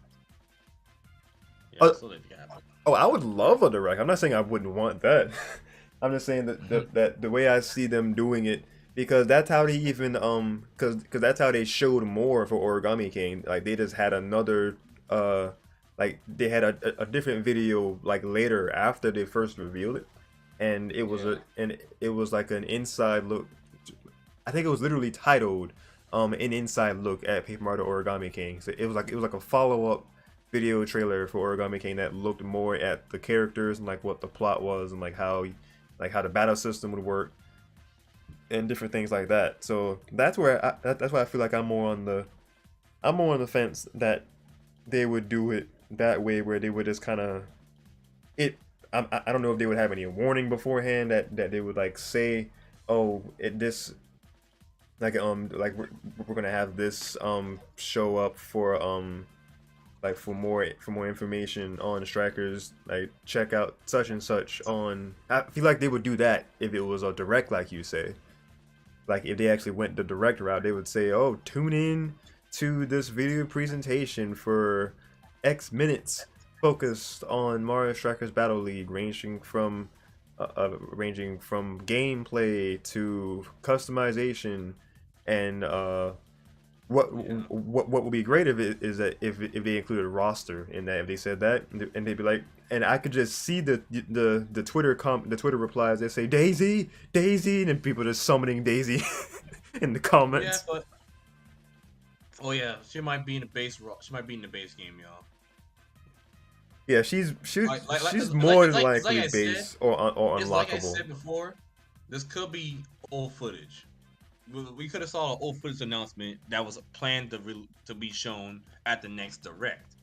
Yeah, I still need to have it. Oh, I would love a direct. I'm not saying I wouldn't want that. I'm just saying that the way I see them doing it, because that's how they even because that's how they showed more for Origami King. Like they just had another like they had a different video like later after they first revealed it, and it was like an inside look. I think it was literally titled an inside look at Paper Mario Origami King. So it was like a follow up video trailer for Origami King that looked more at the characters and like what the plot was and like how the battle system would work and different things like that. So that's that's why I feel like I'm more on the fence that they would do it that way, where they would just kind of it. I don't know if they would have any warning beforehand that they would like say, oh, this like we're gonna have this show up for like for more information on strikers, like check out such and such on. I feel like they would do that if it was a direct, like you say. Like if they actually went the direct route, they would say, oh, tune in to this video presentation for X minutes focused on Mario Strikers Battle League, ranging from gameplay to customization and Yeah. What would be great if it is that if they included a roster in that, if they said that, and they'd be like, and I could just see the the Twitter replies. They say Daisy, Daisy, and then people just summoning Daisy in the Yeah, comments. but oh yeah, she might be in the base. She might be in the base game, y'all. Yeah, she's more than It's like likely I said. base or It's like I unlockable. said before. This could be old footage. We could have saw an old footage announcement that was planned to be shown at the next direct.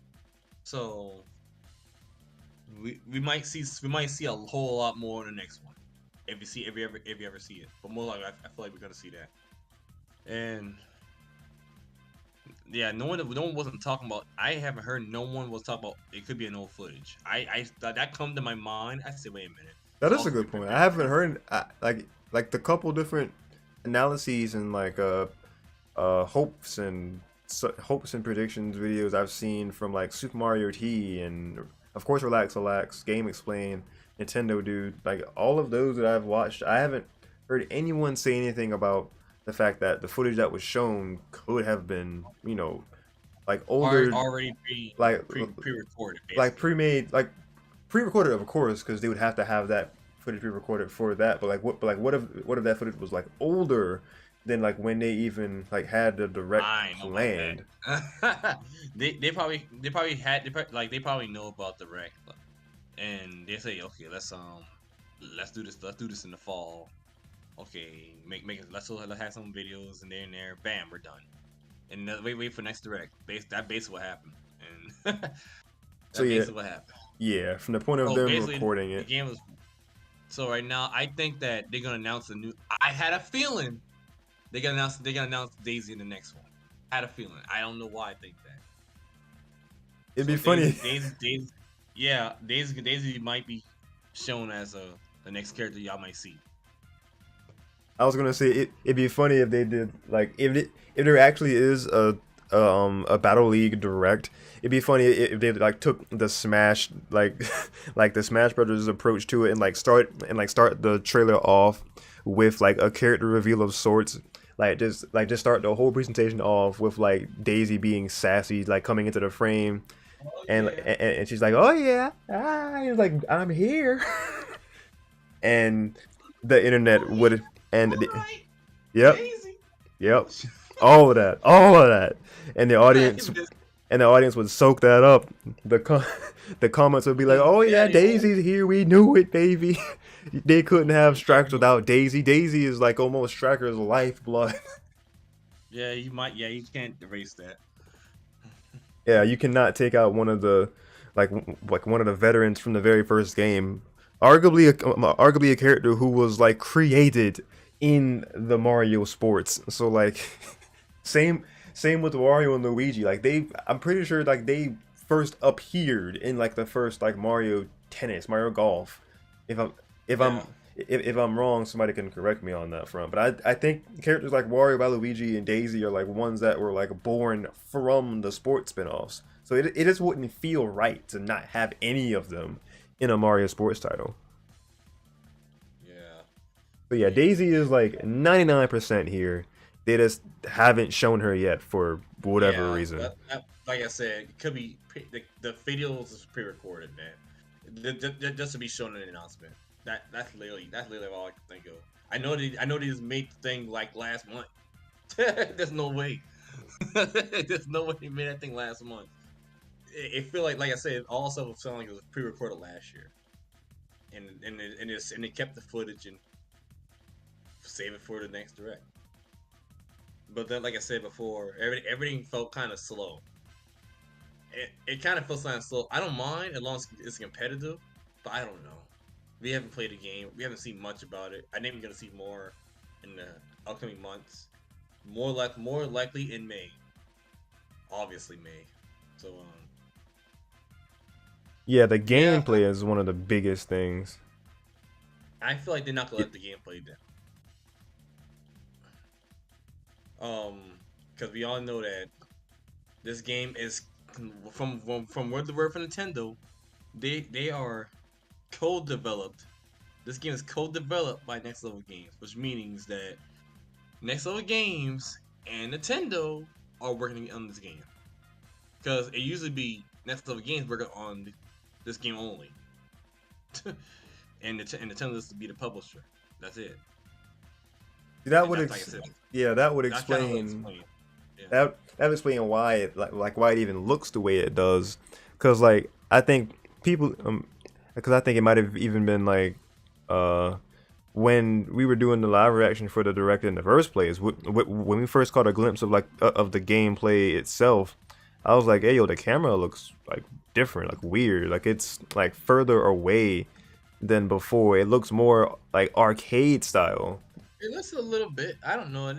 So we might see a whole lot more in the next one if you ever see it. But more like I feel like we're gonna see that. And yeah, no one wasn't talking about. I haven't heard no one was talking about. It could be an old footage. That come to my mind. I said, wait a minute. That This is a also good could be point. I haven't pre-recorded. heard like the couple different analyses and like hopes and predictions videos I've seen from like Super Mario T and of course Relax, Game Explain, Nintendo Dude, like all of those that I've watched, I haven't heard anyone say anything about the fact that the footage that was shown could have been, like older, Already like pre-recorded like basically. pre-made, like pre-recorded, of course, because they would have to have that footage pre-recorded for that. But what if that footage was like older than like when they even like had the direct I know about planned? that. They probably know about the wreck, and they say, okay, let's do this in the fall. Okay, make it. Let's have some videos and there. Bam, we're done. And wait for next direct. That basically what happened, and So that yeah, basically what happened. yeah. From the point of So them basically, recording the it, game was. So right now, I think that they're gonna announce a new. I had a feeling they're gonna announce Daisy in the next one. I had a feeling. I don't know why I think that. it'd be So funny. Yeah, Daisy might be shown as the next character y'all might see. I was gonna say it'd be funny if they did like if there actually is a Battle League direct. It'd be funny if they like took the Smash like like the Smash Brothers approach to it and start the trailer off with like a character reveal of sorts. Just start the whole presentation off with like Daisy being sassy, like coming into the frame, Oh yeah. and she's like, "Oh yeah, he's like I'm here," and the internet Oh would and yeah. the, All right. yep, Daisy. yep, all of that, and Like, the audience would soak that up. The comments would be like, "Oh yeah, Daddy-o. Daisy's here. We knew it, baby." They couldn't have Strikers Daddy-o. without Daisy. Daisy is like almost Striker's lifeblood. Yeah, you might. Yeah, you can't erase that. Yeah, you cannot take out one of the like one of the veterans from the very first game. Arguably a character who was like created in the Mario sports. So like same same with Wario and Luigi. Like I'm pretty sure like they first appeared in like the first like Mario Tennis, Mario Golf. If I'm if Yeah. I'm if I'm wrong, somebody can correct me on that front. But I think characters like Wario, Waluigi, and Daisy are like ones that were like born from the sports spin-offs. So it just wouldn't feel right to not have any of them in a Mario sports title. Yeah. So yeah, Daisy is like 99% here. They just haven't shown her yet for whatever Yeah. reason. Like I said, it could be the videos is pre-recorded, man. Just to be shown in an announcement. That's literally all I can think of. I know they just made the thing like last month. There's no way. There's no way they made that thing last month. It feel like I said, it also sounded like it was pre-recorded last year, and they kept the footage and save it for the next direct. But then, like I said before, everything felt kind of slow. It kind of feels kind of slow. I don't mind as long as it's competitive, but I don't know. We haven't played the game. We haven't seen much about it. I think we're gonna see more in the upcoming months. More likely in May. Obviously May. So Yeah, the yeah, gameplay is one of the biggest things. I feel like they're not gonna Y- let the gameplay down. Because we all know that this game is from word to word from Nintendo. They are co-developed. This game is co-developed by Next Level Games, which means that Next Level Games and Nintendo are working on this game. Because it usually be next level games working on this game only, and the Tentative is to be the publisher. That's it. That And would that's like I said. yeah, that would That's kind of what explain explain. Yeah. that would explain why it like why it even looks the way it does. Cause like I think people because I think it might have even been like uh when we were doing the live reaction for the direct in the first place, when we first caught a glimpse of like of the gameplay itself, I was like, hey yo, the camera looks like different, like weird, like it's like further away than before. It looks more like arcade style. It looks a little bit. I don't know.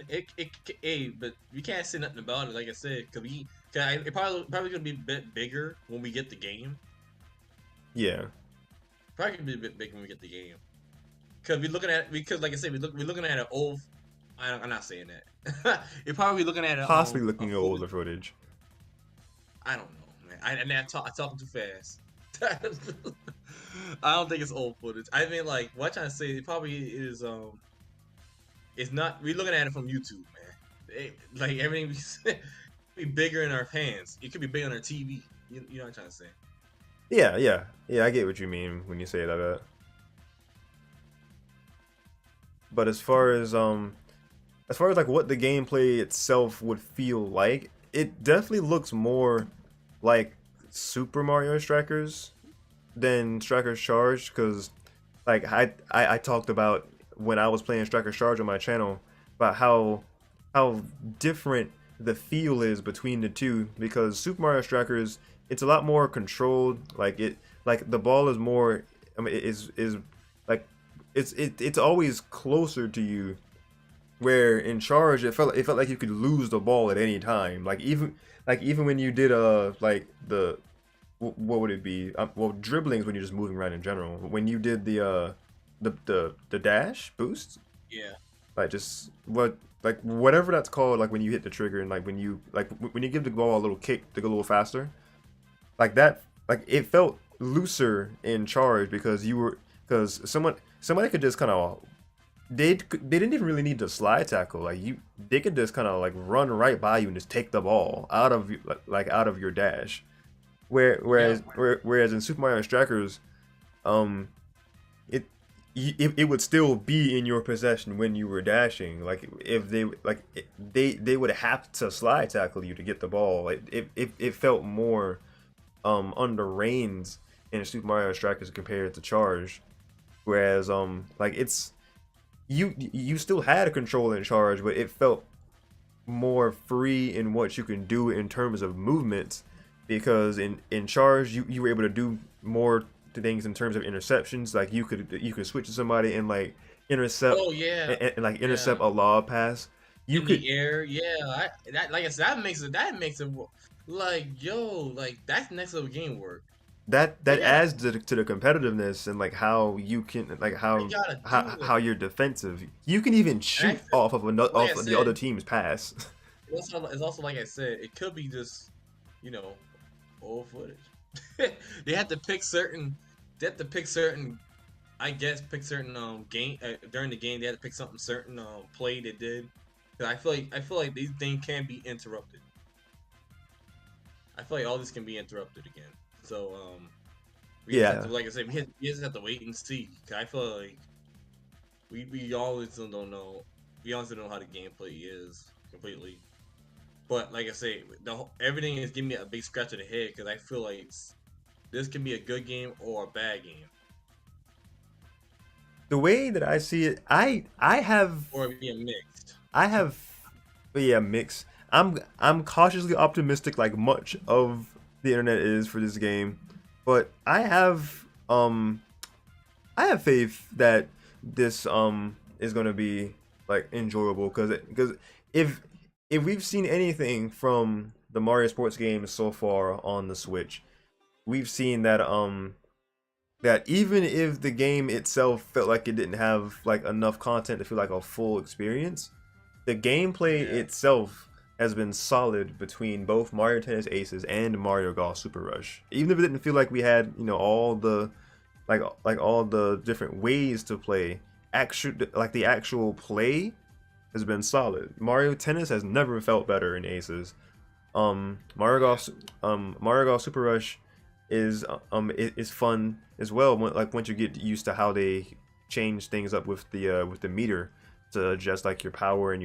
But we can't say nothing about it. Like I said, it probably gonna be a bit bigger when we get the game. Yeah. Probably gonna be a bit bigger when we get the game. Because like I said, we're looking at an old. I'm not saying that. You're probably looking at Possibly looking at older footage. I don't know, man. I talking too fast. I don't think it's old footage. I mean, like, what I'm trying to say, it probably is. It's not. We're looking at it from YouTube, man. Like everything be bigger in our hands. It could be bigger on our TV. You know what I'm trying to say? Yeah, yeah, yeah. I get what you mean when you say it like that. But as far as like what the gameplay itself would feel like, it definitely looks more like Super Mario Strikers than Strikers Charge. Because like I talked about when I was playing Strikers Charge on my channel about how different the feel is between the two, because Super Mario Strikers, it's a lot more controlled. Like the ball is more, I mean, is like it's always closer to you. Where in Charge, it felt like you could lose the ball at any time. Like even when you did like what would it be? Well, dribbling is when you're just moving around in general. When you did the dash boost, Yeah. like just whatever that's called, like when you hit the trigger and like when you give the ball a little kick to go a little faster, like that, like it felt looser in Charge because somebody could just kind of they didn't even really need to slide tackle. They could just kind of like run right by you and just take the ball out of out of your dash. Whereas in Super Mario Strikers, um, it would still be in your possession when you were dashing. Like if they would have to slide tackle you to get the ball. It felt more under reins in Super Mario Strikers compared to Charge. Whereas like it's you still had a control in Charge, but it felt more free in what you can do in terms of movements, because in Charge you were able to do more things in terms of interceptions. Like you could switch to somebody and like intercept. Oh yeah. And like Yeah. intercept a lob pass. You In could the air, yeah. That like I said, that makes it like yo, like that's next level game work. that They gotta adds to the competitiveness and like how you can like they gotta do how it. you're defensive. You can even And I shoot feel, like I off of the said, other team's pass. it's also like I said, it could be just you know old footage. they have to pick certain. They have to pick certain. I guess pick certain game during the game. They had to pick something certain play they did. 'Cause I feel like these things can be interrupted. I feel like all this can be interrupted again. So we just have Yeah. to, like I said, we just have to wait and see. 'Cause I feel like we always don't know. We honestly don't know how the gameplay is completely. But like I say, everything is giving me a big scratch of the head because I feel like this can be a good game or a bad game, The way that I see it, or it be a mixed. I have yeah, mix. I'm cautiously optimistic, like much of the internet is for this game, but I have faith that this is gonna be like enjoyable, because if we've seen anything from the Mario sports games so far on the Switch, we've seen that even if the game itself felt like it didn't have like enough content to feel like a full experience, the gameplay Yeah. itself has been solid between both Mario Tennis Aces and Mario Golf Super Rush. Even if it didn't feel like we had, all the all the different ways to play, the actual play has been solid. Mario Tennis has never felt better in Aces. Mario Golf Super Rush is fun as well. Like once you get used to how they change things up with the meter to adjust like your power and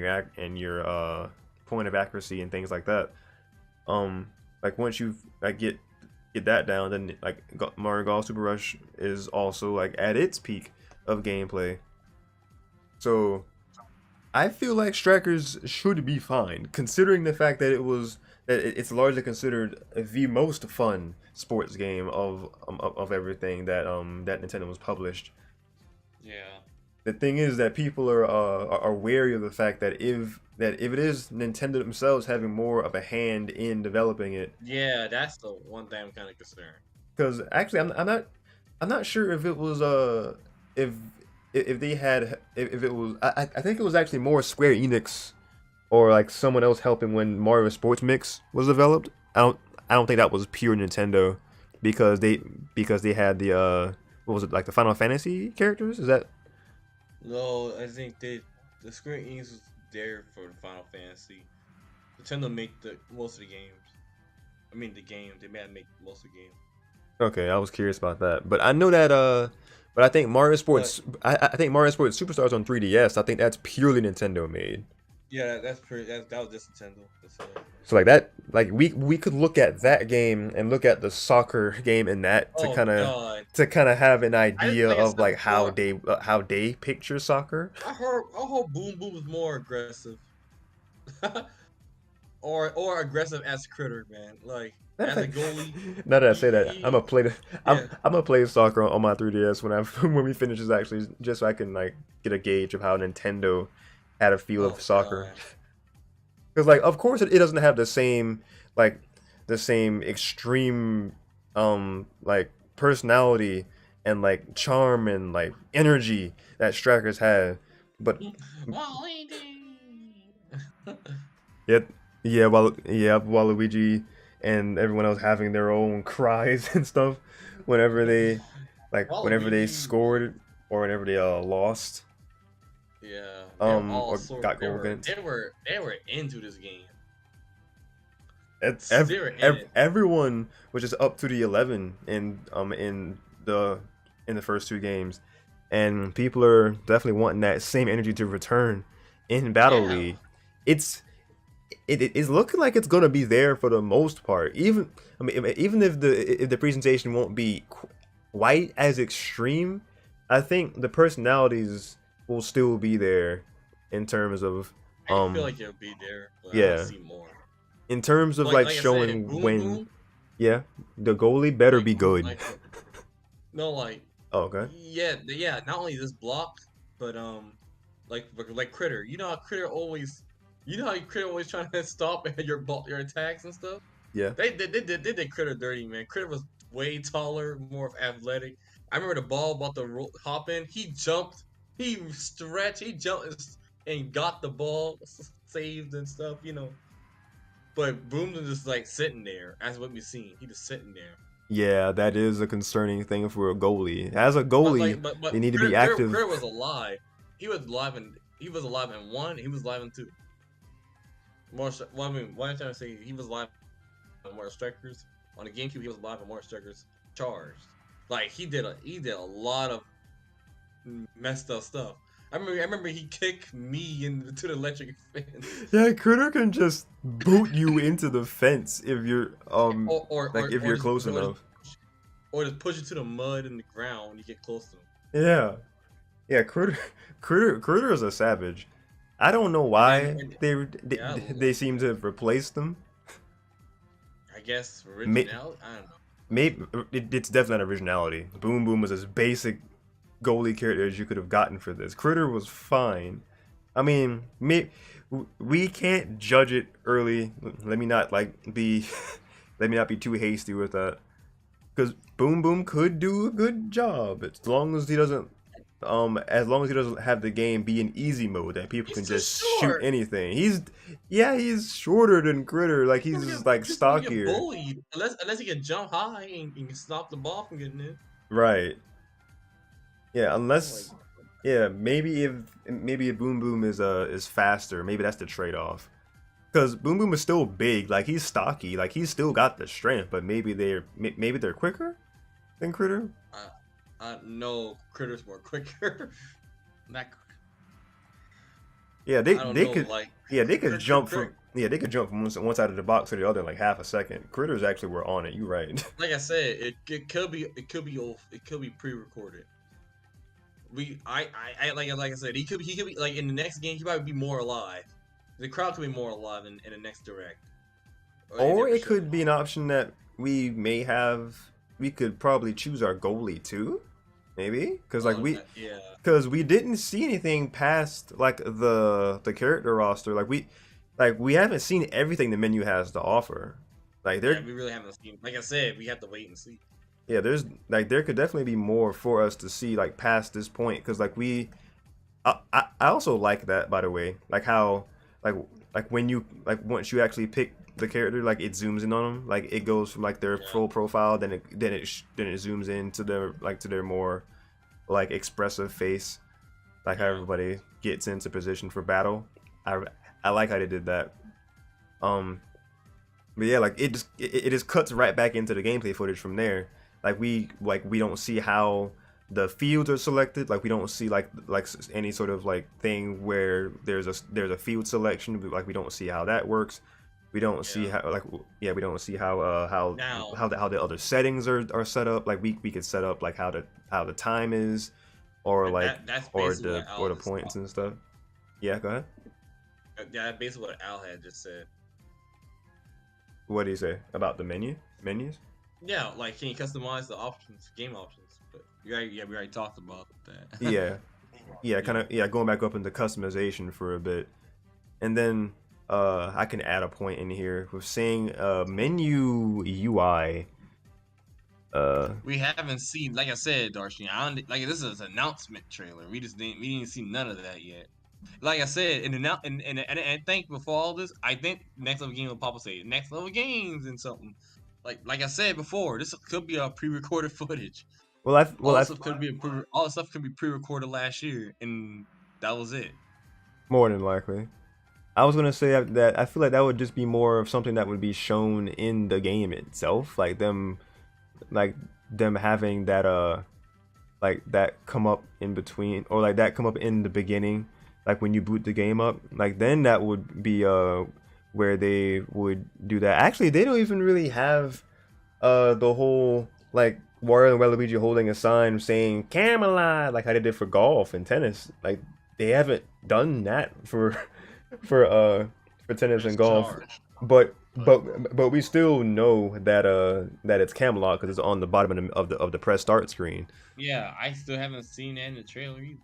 your point of accuracy and things like that. Um, like once you like get that down, then like Mario Golf Super Rush is also like at its peak of gameplay. So I feel like Strikers should be fine, considering the fact that it's largely considered the most fun sports game of everything that Nintendo was published. Yeah. The thing is that people are wary of the fact that if it is Nintendo themselves having more of a hand in developing it, Yeah, that's the one thing I'm kind of concerned. because actually I'm not sure if it was if if they had if it was I think it was actually more Square Enix or like someone else helping when Mario Sports Mix was developed. I don't think that was pure Nintendo because they had the what was it, like the Final Fantasy characters? Is that No, I think the Square Enix was there for the Final Fantasy. Nintendo make the most of the games. I mean the game. They may make most of the game. okay? I was curious about that, but I know that but I think Mario But Sports I think Mario Sports Superstars on 3DS. I think that's purely Nintendo made. yeah, that's pretty. That was just Nintendo. So like that, like we could look at that game and look at the soccer game in that Oh God, to kind of have an I idea like I of said like before. how they picture soccer. I hope Boom Boom was more aggressive, or aggressive as Critter, man. Like Matter of as a fact, goalie, now that I say that, he yeah. I'm gonna play soccer on my 3DS when I when we finish this actually, just so I can like get a gauge of how Nintendo had a feel of Oh soccer. God. Because like of course it doesn't have like the same extreme like personality and like charm and like energy that Strikers had, but yet yeah while Luigi and everyone else having their own cries and stuff whenever they Waluigi, scored or whenever they lost yeah, they're all or sort. got goal against. They were into this game. Ev They were in it. everyone was just up to the 11 in the first two games, and people are definitely wanting that same energy to return in Battle Yeah, League. It's it is looking like it's gonna be there for the most part. Even if the presentation won't be quite as extreme, I think the personalities will still be there in terms of I feel um like it'll be there, but I want to yeah see more. in terms of like Like I said, showing Boom when, Boom, yeah, the goalie better like be good. like no, like Oh, okay. yeah. Not only this block, but like Critter. You know how Critter always, you know how Critter always trying to stop your ball, your attacks and stuff. Yeah. They did Critter dirty, man. Critter was way taller, more athletic. I remember the ball about to hop in. He jumped, he stretched, he jumped and got the ball saved and stuff. You know, but Boom was just like sitting there. As what we seen, he just sitting there. Yeah, that is a concerning thing for a goalie. As a goalie, But they need to be active. Critter was alive. He was alive in one. He was alive in two. More. Well, I mean, what I'm trying to say, he was alive in more strikers. On the GameCube, he was alive in more strikers charged. Like he did a lot of messed up stuff. I remember he kicked me into the electric fence. Yeah, Critter can just boot you into the fence if you're like if you're close enough. Or just push you to the mud and the ground when you get close to him. Yeah. Yeah, Critter is a savage. I don't know And then why yeah, they seem to have replaced them. I guess May, originality. I don't know. maybe it's definitely not originality. Boom Boom was as basic goalie character as you could have gotten for this. Critter was fine. I mean, we can't judge it early. Let me not like be, let me not be too hasty with that. Because Boom Boom could do a good job as long as he doesn't have the game be in easy mode that people can He's too just shoot short. anything. He's shorter than Critter. Like he's just like He's gonna get stockier. bullied unless he can jump high and can stop the ball from getting in. Right. Yeah, Like, unless yeah, maybe if Boom Boom is faster, maybe that's the trade-off. Because Boom Boom is still big. Like he's stocky. Like he's still got the strength, but maybe they're quicker than Critter. No, Critter's more quicker. Not, Yeah, I don't they know, could. like Yeah, they could jump Critter, from. Yeah, they could jump from one side of the box to the other in like half a second. Critters actually were on it. You right. like I said, it could be pre-recorded. Like I said, he could be like in the next game he might be more alive. The crowd could be more alive in the next direct. Or they Or never it show could them be an all. option that we may have. We could probably choose our goalie too, maybe, Yeah, because we didn't see anything past like the character roster. Like we haven't seen everything the menu has to offer. Like yeah, there, we really haven't seen. Like I said, we have to wait and see. yeah, there's like there could definitely be more for us to see like past this point. Because like I also like that, by the way, like how like when you like once you actually pick the character, like it zooms in on them, like it goes from like their Yeah, full profile, then it zooms in to their more like expressive face, like how yeah, everybody gets into position for battle. I I like how they did that. Um, but yeah, like it just cuts right back into the gameplay footage from there. We don't see how the fields are selected. Like we don't see any sort of like thing where there's a field selection. Like we don't see how that works. We don't see yeah. how we don't see how Now how the other settings are set up. Like we could set up like how the time is, or like that's basically what or Al the just points and stuff. Yeah, go ahead. yeah, that's basically what Al had just said. What do you say about the menus? Yeah, like can you customize the options, game options? But we already talked about that. Yeah, yeah, kind Yeah, of yeah, going back up into customization for a bit, and then I can add a point in here with saying menu UI. we haven't seen, like I said, Darcy. I don't, like this is an announcement trailer. We didn't see none of that yet. Like I said, and I think before all this, I think next level game will pop up say next level games and something. Like I said before, this could be a pre-recorded footage. Well I All the stuff could be pre-recorded last year, and that was it. more than likely. I was gonna say that I feel like that would just be more of something that would be shown in the game itself, like them having that like that come up in between, or like that come up in the beginning, like when you boot the game up, like then that would be where they would do that. Actually, they don't even really have the whole like Wario and Waluigi holding a sign saying Camelot like how they did for golf and tennis. Like they haven't done that for for uh for tennis and Press golf, charge, but but we still know that it's Camelot because it's on the bottom of the press start screen. yeah, I still haven't seen that in the trailer either.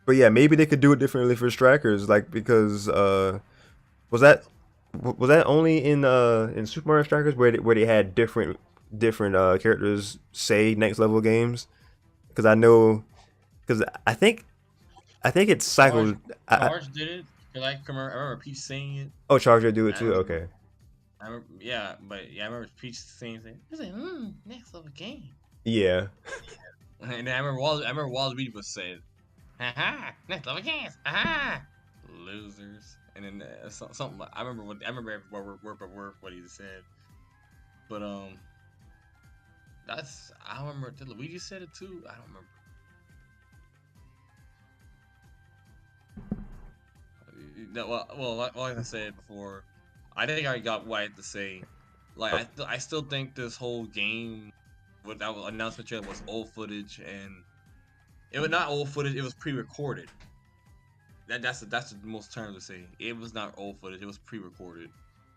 But yeah, maybe they could do it differently for strikers, like because was that was that only in Super Mario Strikers where they had different characters say next level games? Because I know because I think it's Charge, cycled. Charge did it. 'Cause I remember Peach saying it. Oh, Charger do it I too. remember, Okay, yeah, but yeah, I remember Peach saying it. He said, next level game. yeah, And then I remember Waluigi was saying, haha, next level games, haha, losers. And then something I remember word by word what he said. But that's I remember. Did Luigi said it too? I don't remember. No, like I said before, I think I got what I had to say. Like I still think this whole game, with that announcement trailer was old footage, and it was not old footage. It was pre-recorded. That's the most term to say. It was not old footage. It was pre-recorded.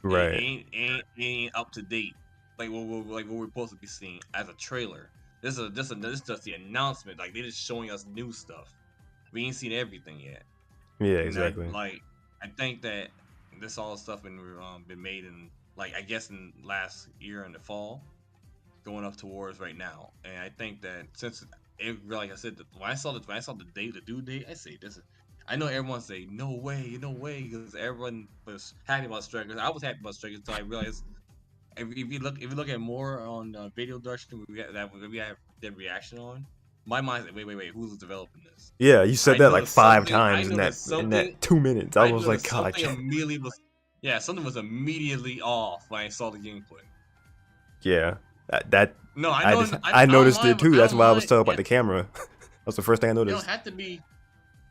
right. It ain't up to date. Like what we're supposed to be seeing as a trailer. This is just the announcement. Like they're just showing us new stuff. We ain't seen everything yet. Yeah, And exactly. I think that this all stuff been made in, like, I guess in last year in the fall, going up towards right now. And I think that since it, like I said, when I saw the date, the due date, I say this. I know everyone say no way, because everyone was happy about Strikers. I was happy about Strikers until I realized if you look at more on Video Dutch, we have the reaction on. my mind's like, wait, who's developing this? Yeah, you said I that know like that 5 times I know that in something. that 2 minutes. I I was know that like, God. something immediately was. Yeah, something was immediately off when I saw the gameplay. Yeah, that No, I I know. just I I don't noticed it mind. too. I That's don't why I was mind. telling about the camera. That's the first thing I It don't noticed. have to be.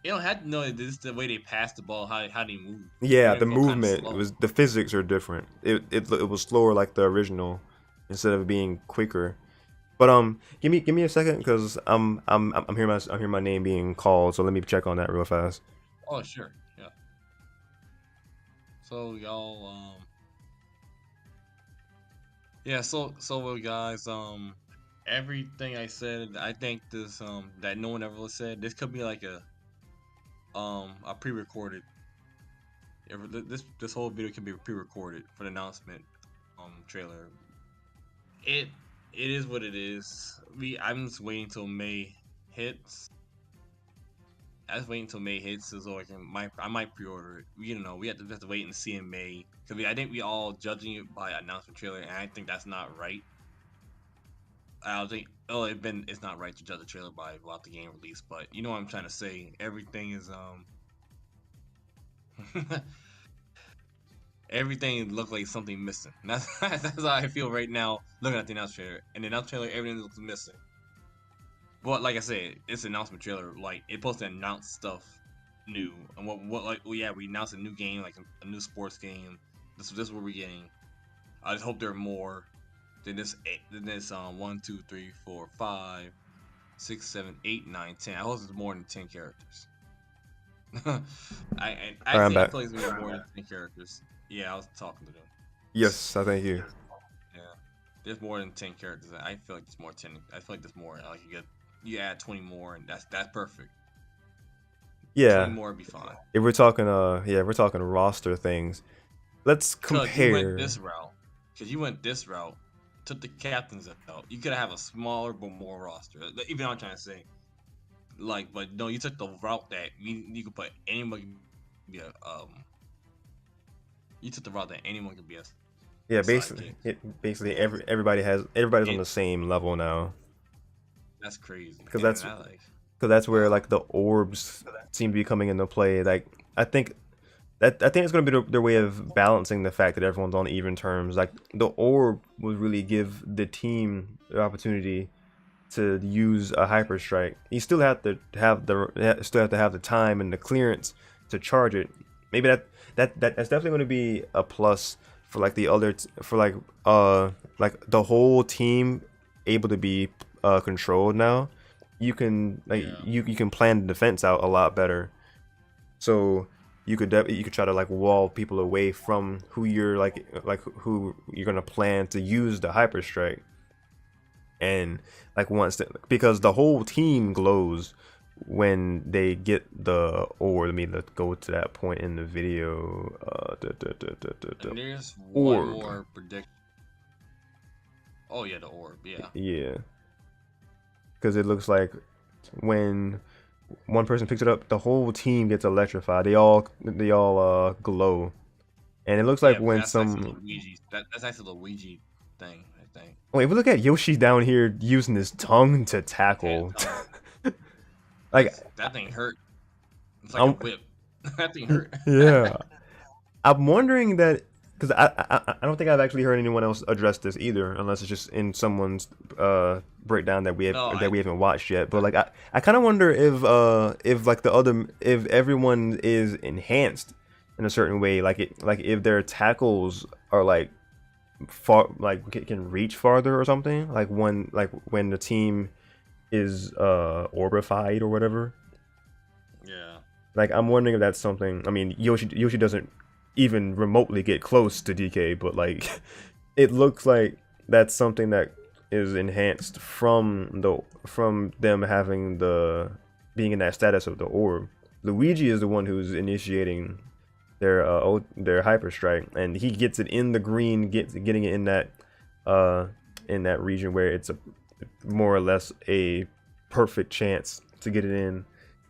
You don't have to know that this is the way they pass the ball, how they move. Yeah, They're the gonna go kind of movement slow. was the physics are different. It was slower like the original instead of being quicker. But give me a second because I'm hearing my name being called. So let me check on that real fast. Oh, sure, yeah. So y'all, yeah. So guys, everything I said, I think this that no one ever said. This could be like a pre-recorded. This whole video can be pre-recorded for the announcement trailer. It it is what it is. I'm just waiting till May hits. I was waiting until May hits so I might pre-order it. You know, we have to wait and see in May because I think we all judging it by announcement trailer, and I think that's not right. I don't think it's not right to judge a trailer by about the game release, but you know what I'm trying to say. Everything is everything looked like something missing. That's how I feel right now looking at the announcement trailer. And the announcement trailer, everything looks missing. But like I said, it's an announcement trailer. Like it's supposed to announce stuff new and what like yeah, we announced a new game, like a new sports game. This is what we're getting. I just hope there are more than this. Than this 1, 2, 3, 4, 5, 6, 7, 8, 9, 10. I hope there's more than 10 characters. I All right, I'm actually I back. feel like there's gonna be more than 10 characters. Yeah, I was talking to them. Yes, I thank you. Yeah, there's more than 10 characters. I feel like there's more 10. I feel like there's more. Like you add 20 more, and that's perfect. 20 Yeah, more would be fine. if we're talking we're talking roster things. Let's Cause you went compare. this route. Cause you went this route. Took the captains out. You could have a smaller but more roster. Even I'm trying to say, like, but no, you took the route that you could put anyone be a You took the route that anyone could be a Yeah, sidekick. basically everybody's on the same level now. That's crazy. Because And that's I like. because that's where like the orbs seem to be coming into play. Like I think it's going to be their way of balancing the fact that everyone's on even terms. Like the orb would really give the team the opportunity to use a hyper strike. You still have to have the time and the clearance to charge it. Maybe that's definitely going to be a plus for like the other for like the whole team able to be controlled now. You can Yeah. you can plan the defense out a lot better. So you could try to like wall people away from who you're who you're gonna plan to use the hyper strike, and like because the whole team glows when they get the orb. Let me go to that point in the video. And there's one Orb. more prediction. Oh yeah, the orb. Yeah. Yeah, because it looks like when one person picks it up, the whole team gets electrified. They all glow, and it looks like Yeah, when that's actually some. Luigi. That's actually the Luigi thing, I think. Wait, if we look at Yoshi down here using his tongue to tackle, like That thing hurt. It's like a I'm, whip. That thing hurt. yeah, I'm wondering that because I don't think I've actually heard anyone else address this either, unless it's just in someone's breakdown that No, we haven't watched yet. But like I kind of wonder if like if everyone is enhanced in a certain way, like if their tackles are like far like can reach farther or something, like when the team is orbified or whatever. yeah. Like I'm wondering if that's something. I mean, Yoshi doesn't even remotely get close to DK, but like it looks like that's something that is enhanced from them having the being in that status of the orb. Luigi is the one who's initiating their hyper strike, and he gets it in the green, getting it in that region where it's a more or less a perfect chance to get it in,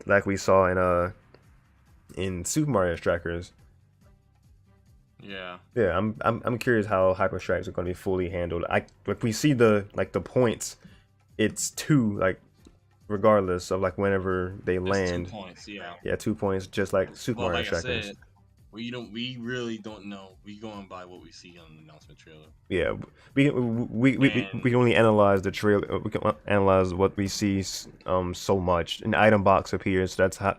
like we saw in Super Mario Strikers. Yeah. Yeah, I'm curious how hyper strikes are going to be fully handled. Like we see the points, it's two, like regardless of like whenever they It's 2 land. points. Yeah. Yeah, 2 points, just like Super Well, Mario like I Strikers. said, we really don't know. We going by what we see on the announcement trailer. Yeah, we And can only analyze the trailer. We can analyze what we see so much. An item box appears. That's how.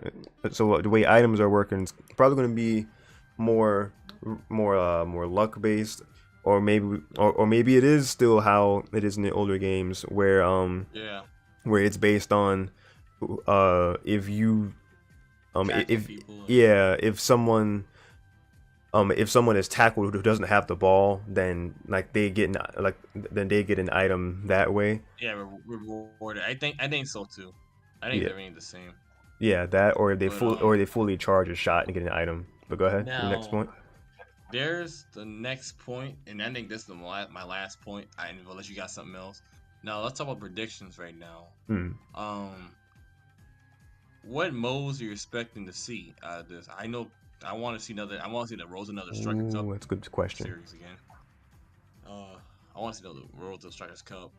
So the way items are working is probably going to be more more luck based, or maybe it is still how it is in the older games yeah, where it's based on if you tackling if people. yeah, if someone is tackled who doesn't have the ball, then like then they get an item that way. Yeah, rewarded. I think so too. I think Yeah, they're the same. yeah, that But they fully charge a shot and get an item. But go ahead, the next now point. there's the next point, and I think this is my last point. Unless you got something else. Now let's talk about predictions right now. Hmm. Um, what modes are you expecting to see out of this? I know I want to see another. I want to see the Rose another Striker Cup Ooh, that's a good question. series again. I want to see the Rose of Strikers Cup.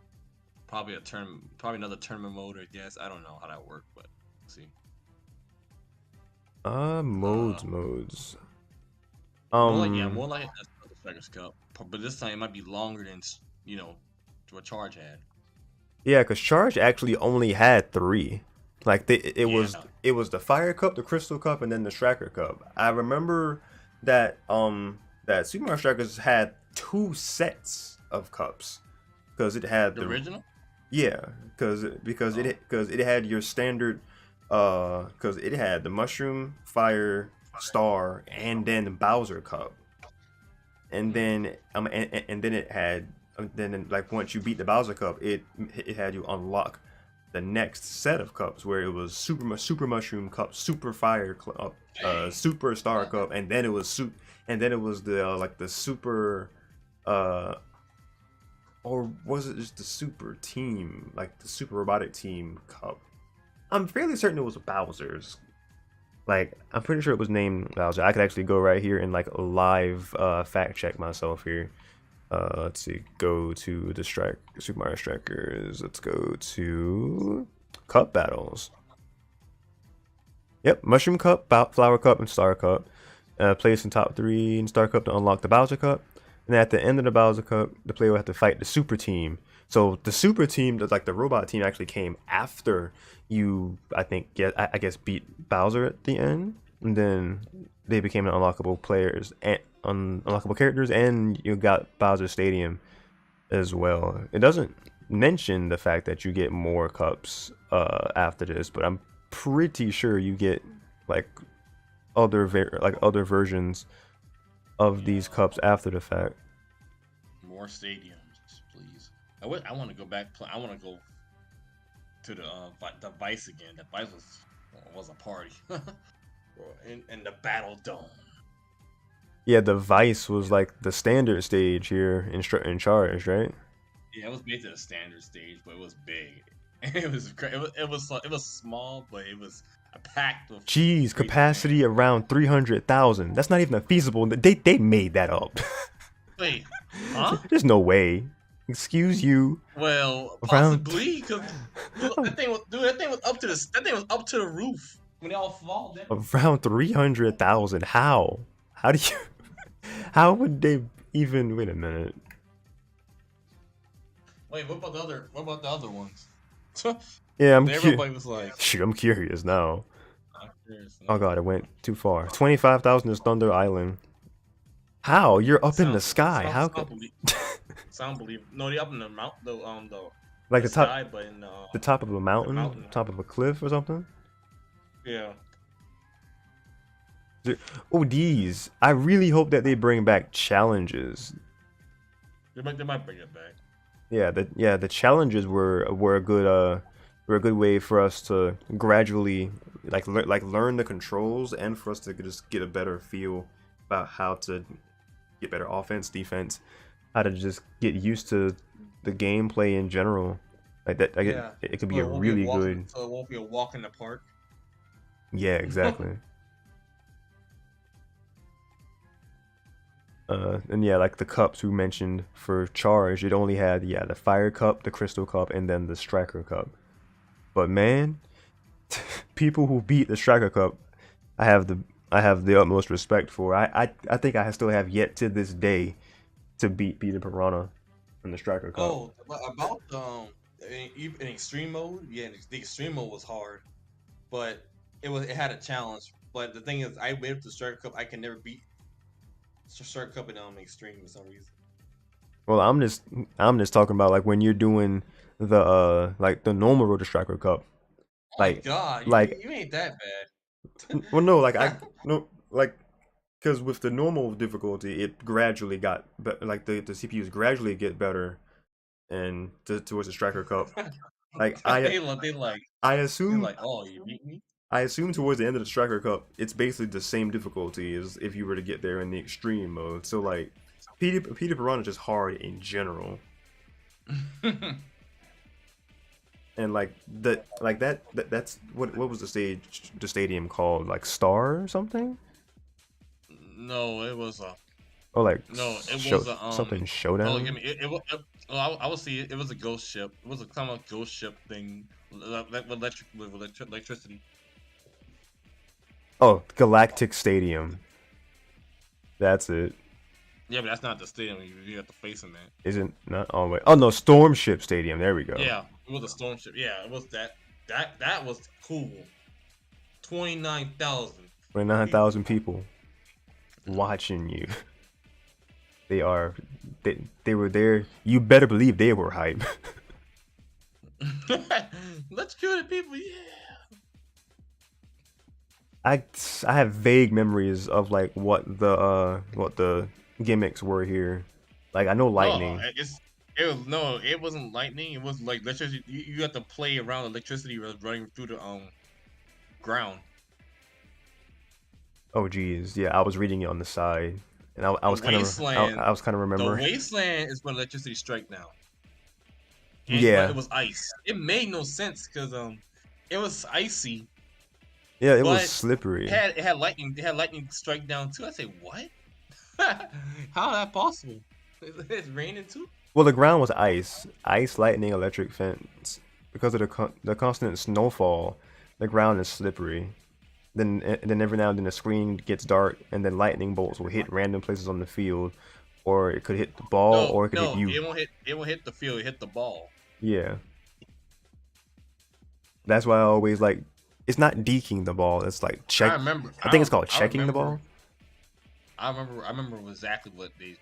Probably another tournament mode. I guess I don't know how that works, but we'll see. Uh, Modes. more like another Strikers Cup, but this time it might be longer than what Charge had. Yeah, because Charge actually only had three. Like Yeah, it was the Fire Cup, the Crystal Cup, and then the Striker Cup. I remember that Super Mario Strikers had two sets of cups because it had the the original. yeah Oh, because it had your standard because it had the Mushroom, Fire, Star, and then the Bowser Cup, and hmm. then and then it had then like once you beat the Bowser Cup, it had you unlock the next set of cups where it was super mushroom cup, super fire cup, Dang. super star cup, and then it was and then it was the like the super uh or was it just the super team, like the super robotic team cup? I'm fairly certain it was Bowser's. Like I'm pretty sure it was named Bowser. I could actually go right here and like live fact check myself here. Let's see. Go to the Super Mario Strikers. Let's go to Cup Battles. Yep, Mushroom Cup, Flower Cup, and Star Cup. Place in top three in Star Cup to unlock the Bowser Cup. And at the end of the Bowser Cup, the player will have to fight the Super Team. So the Super Team, like the robot team, actually came after you. I think, I guess, beat Bowser at the end, and then they became unlockable players and unlockable characters, and you got Bowser Stadium as well. It doesn't mention the fact that you get more cups after this, but I'm pretty sure you get like other versions of these Yeah, cups after the fact. more stadiums, please. I want to go back. I want to go to the Vice again. The Vice was a party. in the Battle Dome. Yeah, the Vice was like the standard stage here in Charge, right? Yeah, it was basically a standard stage, but it was big. It was small, but it was packed with Jeez, crazy fans. capacity around 300,000. That's not even feasible. They made that up. Wait, huh? There's no way. Excuse you. Well, Around possibly because that thing was up to the roof when they all fall down. around 300,000. How? How do you? How would they even? Wait a minute. Wait, What about the other ones? Yeah, Everybody was like, Shoot, I'm curious now. I'm curious. Oh god, it went too far. 25,000 is Thunder Island. How? You're up in the sky. How could? Sound believe no, they up in the Like the sky, but in the top of a the mountain, mountain. top of a cliff or something? Yeah, Oh, these. I really hope that they bring back challenges. they might bring it back. The challenges were a good way for us to gradually learn the controls and for us to just get a better feel about how to get better offense, defense, how to just get used to the gameplay in general. Like that, Yeah, it could be so a really good. it won't be a walk in the park. Yeah, exactly. And yeah, like the cups we mentioned for charge, it only had the fire cup, the crystal cup, and then the striker cup. But man, people who beat the Striker Cup, I have the I have the utmost respect for. I think I still have yet to this day to beat Peter Piranha in the Striker Cup. Oh, about in extreme mode, yeah, the extreme mode was hard, but it had a challenge. But the thing is, I went up to Striker Cup. I can never beat Striker Cup in extreme for some reason. Well, I'm just talking about like when you're doing the like the normal Road to Striker Cup, Oh my like god, like you ain't that bad. well no like I no like because with the normal difficulty it gradually got like the CPUs gradually get better and towards the Striker Cup. Like I they assume like, oh, you beat me. I assume towards the end of the Striker Cup, it's basically the same difficulty as if you were to get there in the extreme mode. So like, Peter Piranha is just hard in general, and that's what was the stadium called, like Star or something, No, it was a or like no, it show was a something oh, give showdown. me I will see it. It was a ghost ship. It was a kind of ghost ship thing, like with electricity. Oh, Galactic Stadium. That's it. Yeah, but that's not the stadium. You got the face in that. Isn't not oh wait. Oh no, Storm Ship Stadium. There we go. Yeah, it was a storm ship. Yeah, it was that. That was cool. 29,000 people. 29,000 people watching you. They are they were there. You better believe they were hype. Let's kill the people. Yeah. I I have vague memories of like what the gimmicks were here. Like I know No, lightning. it wasn't lightning. It was like electricity. You have to play around electricity running through the ground. Oh geez, yeah, I was reading it on the side, and I The was kind of wasteland. I was kind of The remembering. wasteland is when electricity strike now, but Yeah, it was ice. It made no sense because it was icy, yeah, it was but slippery. it had lightning. It had lightning strike down too. I say what? How that possible? It's raining too. Well, the ground was ice, lightning, electric fence. Because of the constant snowfall, the ground is slippery. Then every now and then the screen gets dark, and then lightning bolts will hit random places on the field, or it could hit the ball, No, or it could hit no, you. it won't hit. It won't hit the field. It hit the ball. Yeah, that's why I always like. It's not deking the ball. It's like I check. remember. I think it's called checking the Remember. ball. I remember exactly what they.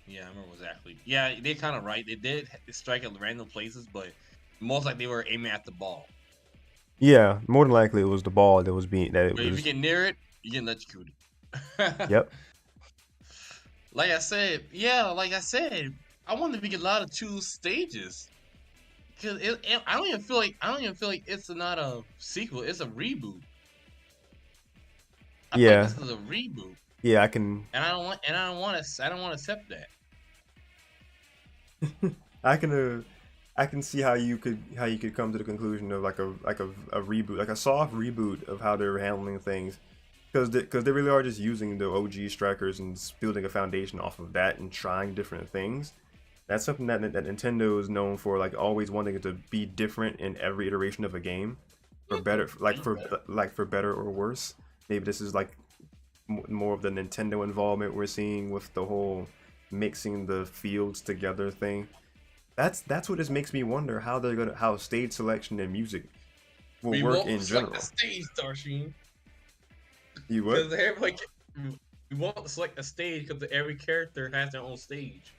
Yeah, I remember exactly. Yeah, they're kind of right. They did strike at random places, but most like they were aiming at the ball. Yeah, more than likely it was the ball that was being that it But if you was. get near it, you get electrocuted. Yep. Like I said, yeah, like I said, I wanted to be allowed to choose stages because I don't even feel like it's not a sequel. It's a reboot. I feel like Yeah. this is a reboot, Yeah. I can. and I don't want to accept that. I can. I can see how you could come to the conclusion of like a reboot, like a soft reboot of how they're handling things, because they really are just using the OG strikers and building a foundation off of that and trying different things. That's something that Nintendo is known for, like always wanting it to be different in every iteration of a game, for better, for better or worse. Maybe this is like more of the Nintendo involvement we're seeing with the whole mixing the fields together thing. That's what just makes me wonder how stage selection and music will We work won't in select the general. stage, Darsheen, You what? because everybody. We won't select a stage because every character has their own stage.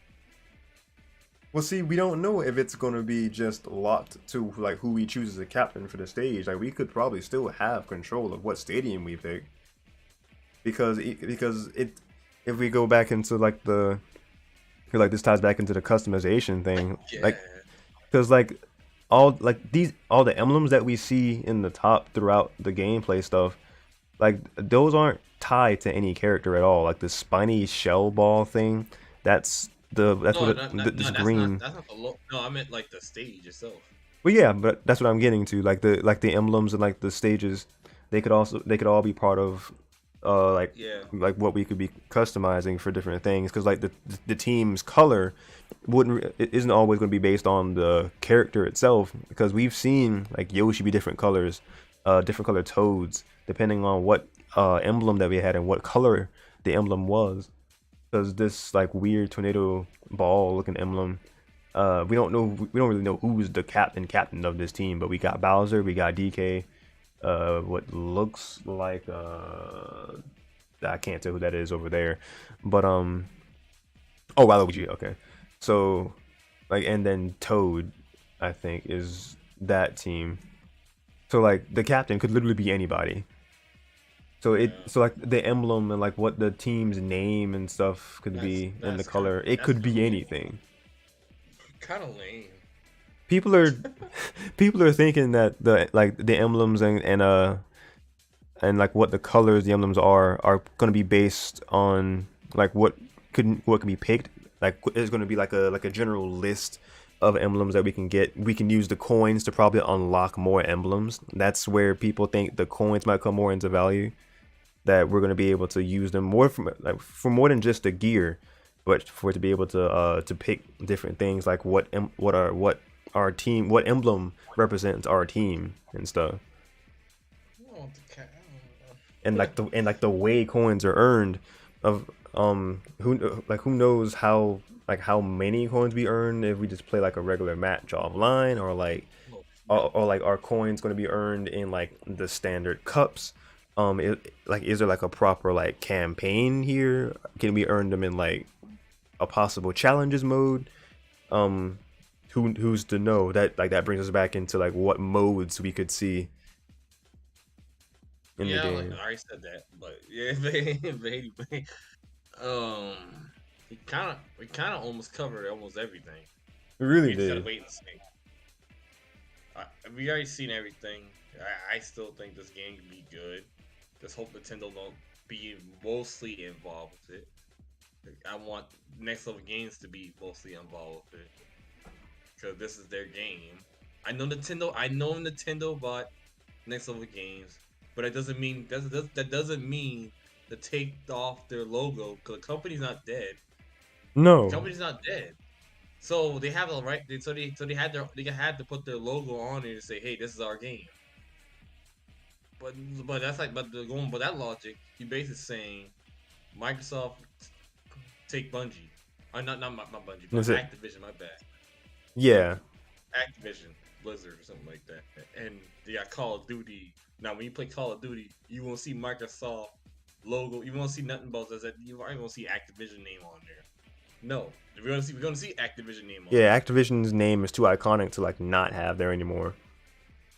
Well, see, we don't know if it's gonna be just locked to like who we choose as a captain for the stage. Like we could probably still have control of what stadium we pick, because it if we go back into like the I feel like this ties back into the customization thing, Yeah. like because all the emblems that we see in the top throughout the gameplay stuff, like those aren't tied to any character at all. Like the spiny shell ball thing, that's what No, this green. that's not the low. No, I meant like the stage itself. Well, yeah, but that's what I'm getting to. Like the emblems and like the stages, they could all be part of Yeah. like what we could be customizing for different things. Because like the team's color it isn't always going to be based on the character itself, because we've seen like Yoshi be different colors, different color toads depending on what emblem that we had and what color the emblem was. Because this like weird tornado ball looking emblem, we don't really know who's the captain of this team, but we got Bowser, we got DK, what looks like I can't tell who that is over there, but oh, Waluigi, okay. So like, and then Toad, I think, is that team. So like the captain could literally be anybody. So Yeah, so like the emblem and like what the team's name and stuff could that's be, and the that's kind of color, it that's could kind be of lame. anything. Kind of lame. People are people are thinking that the emblems and like what the colors the emblems are going to be based on like what can be picked. Like there's going to be like a general list of emblems that we can get. We can use the coins to probably unlock more emblems. That's where people think the coins might come more into value. That we're going to be able to use them more for more than just the gear, but for it to be able to pick different things like what our team, what emblem represents our team and stuff. I don't want the cat. And like the way coins are earned of who knows how many coins we earn if we just play like a regular match offline, or like Oh, or like our coins going to be earned in like the standard cups. Like is there like a proper like campaign here? Can we earn them in like a possible challenges mode? um who's to know? That like that brings us back into like what modes we could see in the yeah, like game. I already said that, but yeah, but anyway, um, we kind of almost covered almost everything. We really We just gotta did. wait and see. We already seen everything. I still think this game can be good. Just hope Nintendo don't be mostly involved with it. I want next level games to be mostly involved with it because this is their game. I know Nintendo. I know Nintendo bought next level games, but that doesn't mean to take off their logo because the company's not dead. The No. company's not dead. So they have a right. They had to put their logo on it and say, "Hey, this is our game." But that's like going by that logic, you basically saying Microsoft take Bungie, or not Bungie, but That's it. Activision. My bad. Yeah. Activision, Blizzard, or something like that. And they got Call of Duty. Now, when you play Call of Duty, you won't see Microsoft logo. You won't see nothing but that. You aren't gonna see Activision name on there. No, we're gonna see Activision name on Yeah, there. Activision's name is too iconic to like not have there anymore.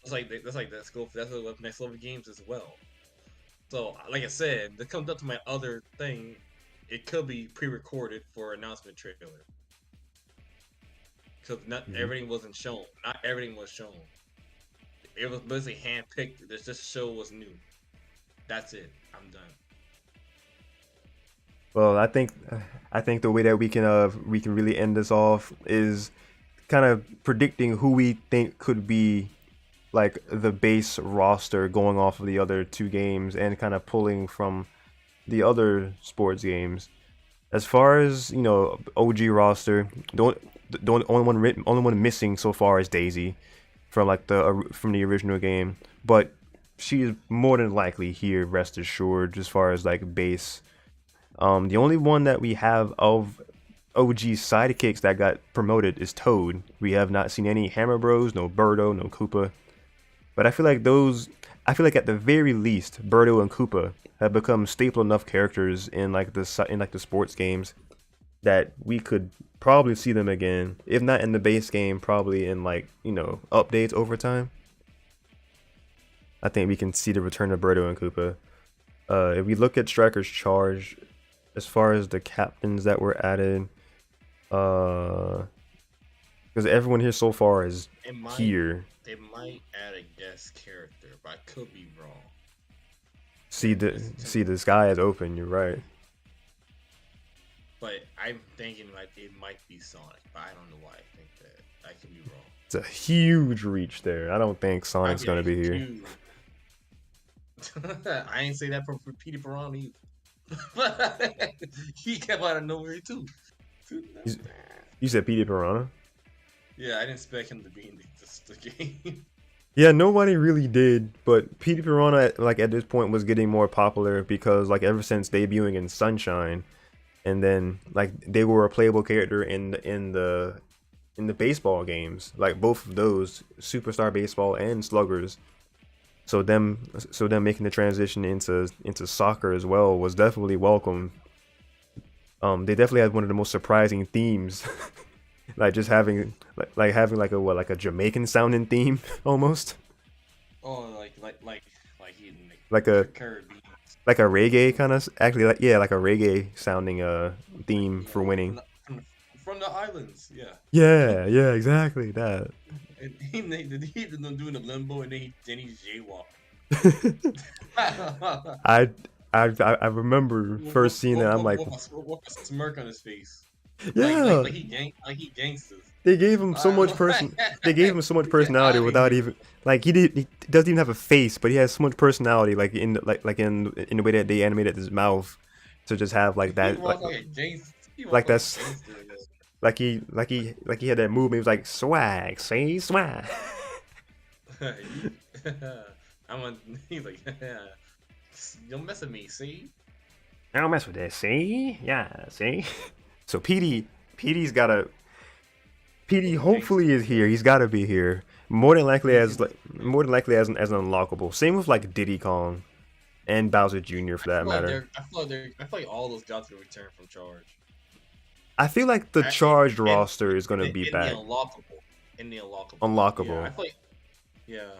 That's what next level games as well. So, like I said, that comes up to my other thing. It could be pre-recorded for announcement trailer because not Mhm. everything wasn't shown. Not everything was shown. It was basically handpicked. This show was new. That's it. I'm done. Well, I think the way that we can really end this off is kind of predicting who we think could be like the base roster going off of the other two games and kind of pulling from the other sports games. As far as OG roster, only one missing so far is Daisy from like from the original game, but she is more than likely here. Rest assured, as far as like base. The only one that we have of OG sidekicks that got promoted is Toad. We have not seen any Hammer Bros, no Birdo, no Koopa. But I feel like at the very least, Birdo and Koopa have become staple enough characters in like the sports games that we could probably see them again. If not in the base game, probably in like updates over time. I think we can see the return of Birdo and Koopa. If we look at Striker's Charge, as far as the captains that were added, because everyone here so far is It might here. they might add a guest character, but I could be wrong. See the sky is open. You're right. But I'm thinking like it might be Sonic, but I don't know why I think that. I could be wrong. It's a huge reach there. I don't think Sonic's gonna be here. Huge. I ain't say that for Peter Perron either. He came out of nowhere too. He's, You said Petey Piranha? Yeah, I didn't expect him to be in the game. Yeah, nobody really did, but Petey Piranha, like at this point, was getting more popular because, like, ever since debuting in Sunshine, and then like they were a playable character in the baseball games, like both of those, Superstar Baseball and Sluggers. So them making the transition into soccer as well was definitely welcome. They definitely had one of the most surprising themes, like just having having like a what, like a Jamaican sounding theme almost, Oh, like he like like a Caribbean. like a reggae kind of, actually, like, yeah, like a reggae sounding theme Yeah, for like winning. from the islands. Yeah. Yeah, yeah, exactly that. And he done doing the limbo, and then he's jaywalking. I I remember first seeing that. I'm like, With a smirk on his face, yeah, like he gangsters. they gave him so much person. They gave him so much Get personality out of without here. even, like, he doesn't even have a face, but he has so much personality, like in in the way that they animated his mouth to just have like He that, walks like a gangster. He like walks like a that's gangster. like he had that movement. He was like swag, say swag. I'm on. He's like, don't mess with me. See? I don't mess with that. See, yeah, see. So Petey's gotta. PD Gangster. hopefully is here. He's got to be here. More than likely as an unlockable. Same with like Diddy Kong and Bowser Jr. for that matter. I feel like all those guys will return from charge. I feel like the Actually, charged in roster is gonna be in the back. unlockable, in the unlockable. Yeah, I Unlockable. feel like yeah,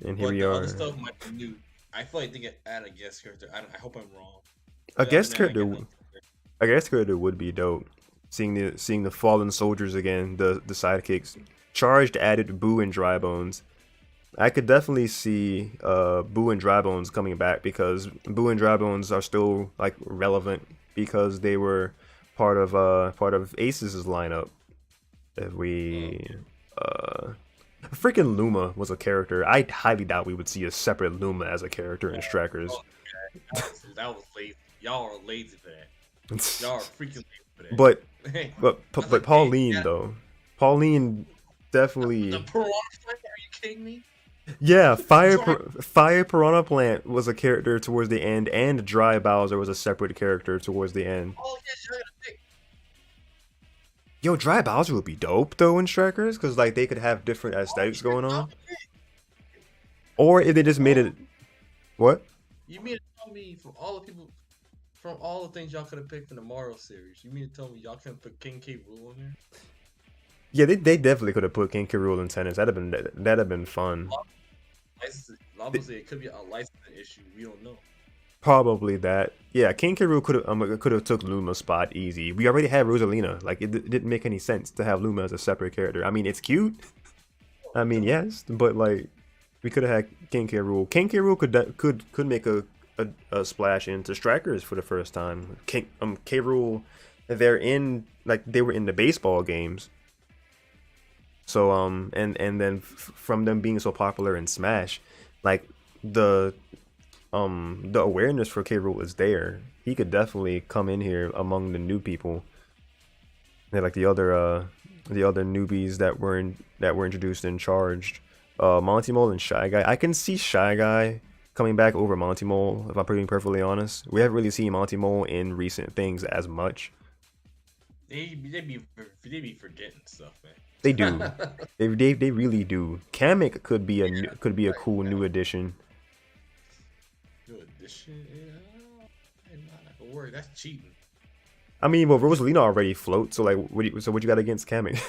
And here but we the other are. stuff might be new. I feel like they get add a guest character. I hope I'm wrong. A But other guest than that, I character, get nothing. a guest character would be dope. Seeing the fallen soldiers again, the sidekicks. Charged added Boo and Dry Bones. I could definitely see Boo and Dry Bones coming back because Boo and Dry Bones are still like relevant because they were part of Ace's lineup. If Oh, we freaking Luma was a character. I highly doubt we would see a separate Luma as a character in Strikers. oh, that was lazy. Y'all are lazy for that. Y'all are freaking lazy for that. but Hey, I was but like, hey, Pauline yeah, though, Pauline the definitely. piranha plant? Are you kidding me? Yeah, Dry. Fire Piranha Plant was a character towards the end, and Dry Bowser was a separate character towards the end. Oh yes, I gotta pick. Yo, Dry Bowser would be dope though in Strikers, because like they could have different Oh, aesthetics you going tell on. me. Or if they just made Oh, it, what? you mean to tell me from all the things y'all could have picked from the Mario series, you mean to tell me y'all couldn't put King K. Rool in there? Yeah, they definitely could have put King K. Rool in tennis. That'd have been fun. Obviously, it could be a licensing issue. We don't know. Probably that. Yeah, King K. Rool could have took Luma's spot easy. We already had Rosalina. Like it didn't make any sense to have Luma as a separate character. I mean, it's cute. I mean, yes, but like we could have had King K. Rool. King K. Rool could make a splash into Strikers for the first time. K. Rool, they were in the baseball games. So and then from them being so popular in Smash, like the the awareness for K. Rool is there. He could definitely come in here among the new people. And like the other newbies that were introduced and charged. Monty Mole and Shy Guy. I can see Shy Guy coming back over Monty Mole, if I'm being perfectly honest. We haven't really seen Monty Mole in recent things as much. They be forgetting stuff, They do. man. They really do. Kamek could be a cool new addition. Good. This shit, yeah, I'm not gonna worry. That's cheating. I mean, well, Rosalina already floats, so like, what you got against Kamek?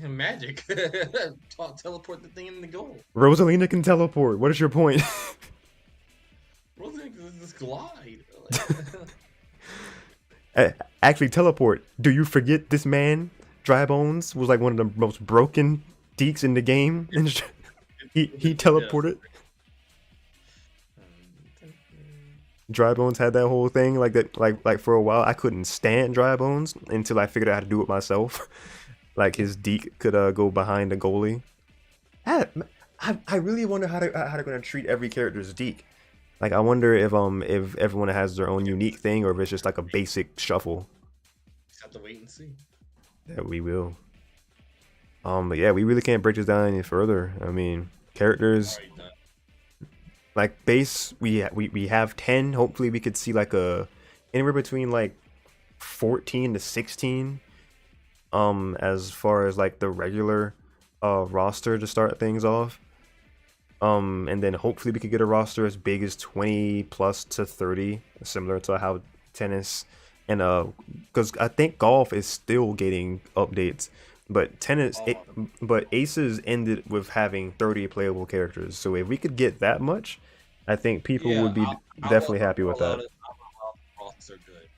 Magic. Teleport the thing in the goal. Rosalina can teleport. What is your point? Rosalina can just glide. Actually, teleport. Do you forget this man? Dry Bones was like one of the most broken deeks in the game. And he teleported. Dry Bones had that whole thing like that, like for a while. I couldn't stand Dry Bones until I figured out how to do it myself. Like his deke could go behind the goalie. I really wonder how they're gonna treat every character's deke. Like I wonder if everyone has their own unique thing or if it's just like a basic shuffle. Have to wait and see. Yeah, we will. But yeah, we really can't break this down any further. I mean, characters Already done. like base, we have 10. Hopefully, we could see like a anywhere between like 14 to 16. As far as like the regular roster to start things off. And then hopefully we could get a roster as big as 20 plus to 30, similar to how tennis and because I think golf is still getting updates, but but aces ended with having 30 playable characters. So if we could get that much, I think people Yeah, would be definitely happy with that. I'll allow the roster good,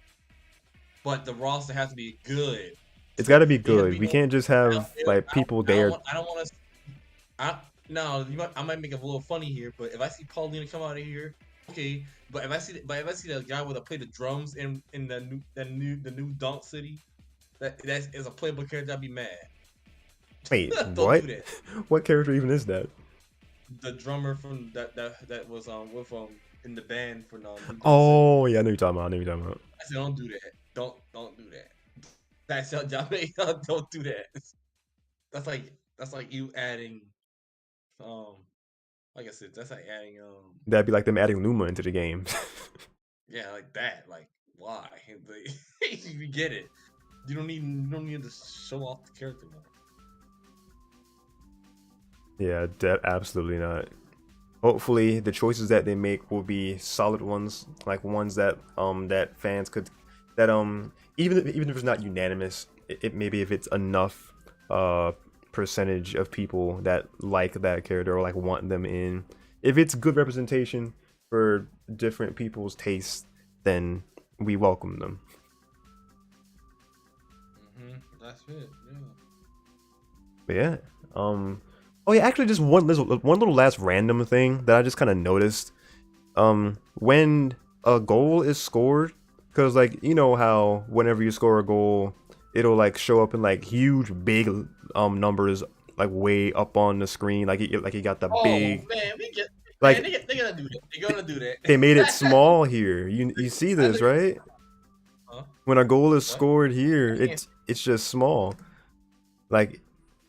but the roster has to be good. It's got to be It has to good. be We no. can't just have like people I don't there. want. I don't want to. No, I might make it a little funny here, but if I see Paulina come out of here, okay. But if I see the guy with play the drums in the new Dunk City, that is a playable character, I'd be mad. Wait, Don't what? do that. What character even is that? The drummer from that was with in the band for New Dunk City. Oh yeah, I know you're talking about. I know you're talking about. I said, don't do that. Don't do that. That's your job. Don't do that. That's like you adding um like I said, that's like adding That'd be like them adding Luma into the game. yeah, like that. Like why? You get it. You don't need to show off the character more. Yeah, absolutely not. Hopefully, the choices that they make will be solid ones, like ones that that fans could that even if it's not unanimous, maybe if it's enough percentage of people that like that character or like want them in, if it's good representation for different people's tastes, then we welcome them. That's it. Yeah. But yeah, oh yeah, actually, just one little last random thing that I just kind of noticed. When a goal is scored, because like you know how whenever you score a goal, it'll like show up in like huge big numbers like way up on the screen, like you got the big. Man, like they gonna do that. They're gonna do that. they made it small here. You see this, right? Huh? When a goal is What? scored here, it's just small. Like,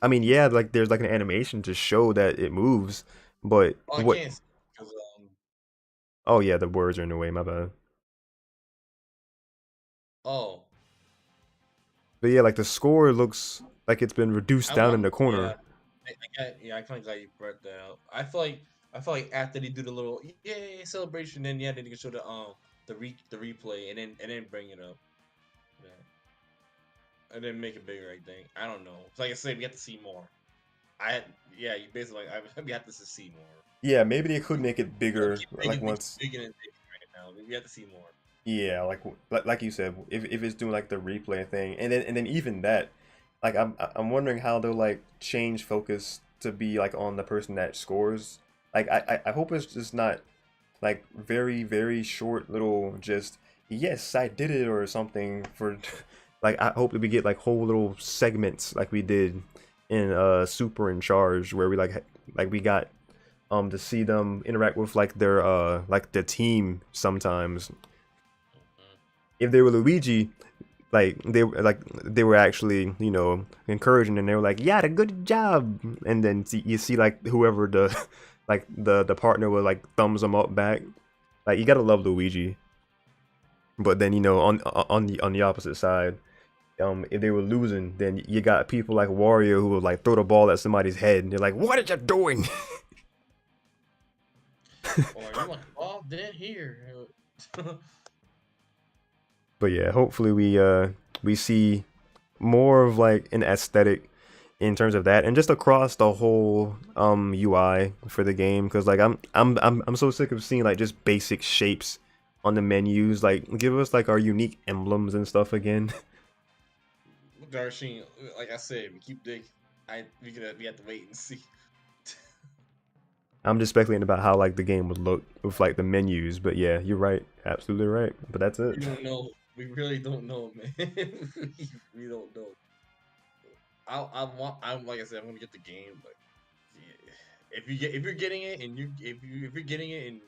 I mean, yeah, like there's like an animation to show that it moves, but Oh, I what? can't because Oh yeah, the words are in the way. My bad. oh, But yeah, like the score looks like it's been reduced I down in want the corner. I kind of glad you brought that up. I feel like after they do the little yay celebration, then yeah, they can show the replay and then bring it up. Yeah. And then make it bigger. I think I don't know. Like I said, we have to see more. Yeah, you basically we have to see more. Yeah, maybe they could make it bigger, like They once. keep bigger and bigger right now. We have to see more. Yeah, like you said, if it's doing like the replay thing, and then even that, like I'm wondering how they'll like change focus to be like on the person that scores. Like I hope it's just not like very short little just yes I did it or something for like I hope that we get like whole little segments like we did in Super in Charge where we like we got to see them interact with like their like the team sometimes. If they were Luigi, like they were actually encouraging and they were like yeah good job, and then you see like whoever the like the partner will like thumbs them up back. Like you gotta love Luigi. But then on the opposite side, if they were losing, then you got people like Wario who would like throw the ball at somebody's head and they're like, what are you doing? Or you want the ball? Then here. But yeah, hopefully we see more of like an aesthetic in terms of that and just across the whole UI for the game, because like I'm so sick of seeing like just basic shapes on the menus. Like give us like our unique emblems and stuff again. Darsheen, like I said, we keep digging. We have to wait and see. I'm just speculating about how like the game would look with like the menus, but yeah, you're right, absolutely right. But that's it. We don't know. We really don't know, man. We don't know. I'm like I said, I'm gonna get the game, but yeah, if you're getting it and if you're getting it and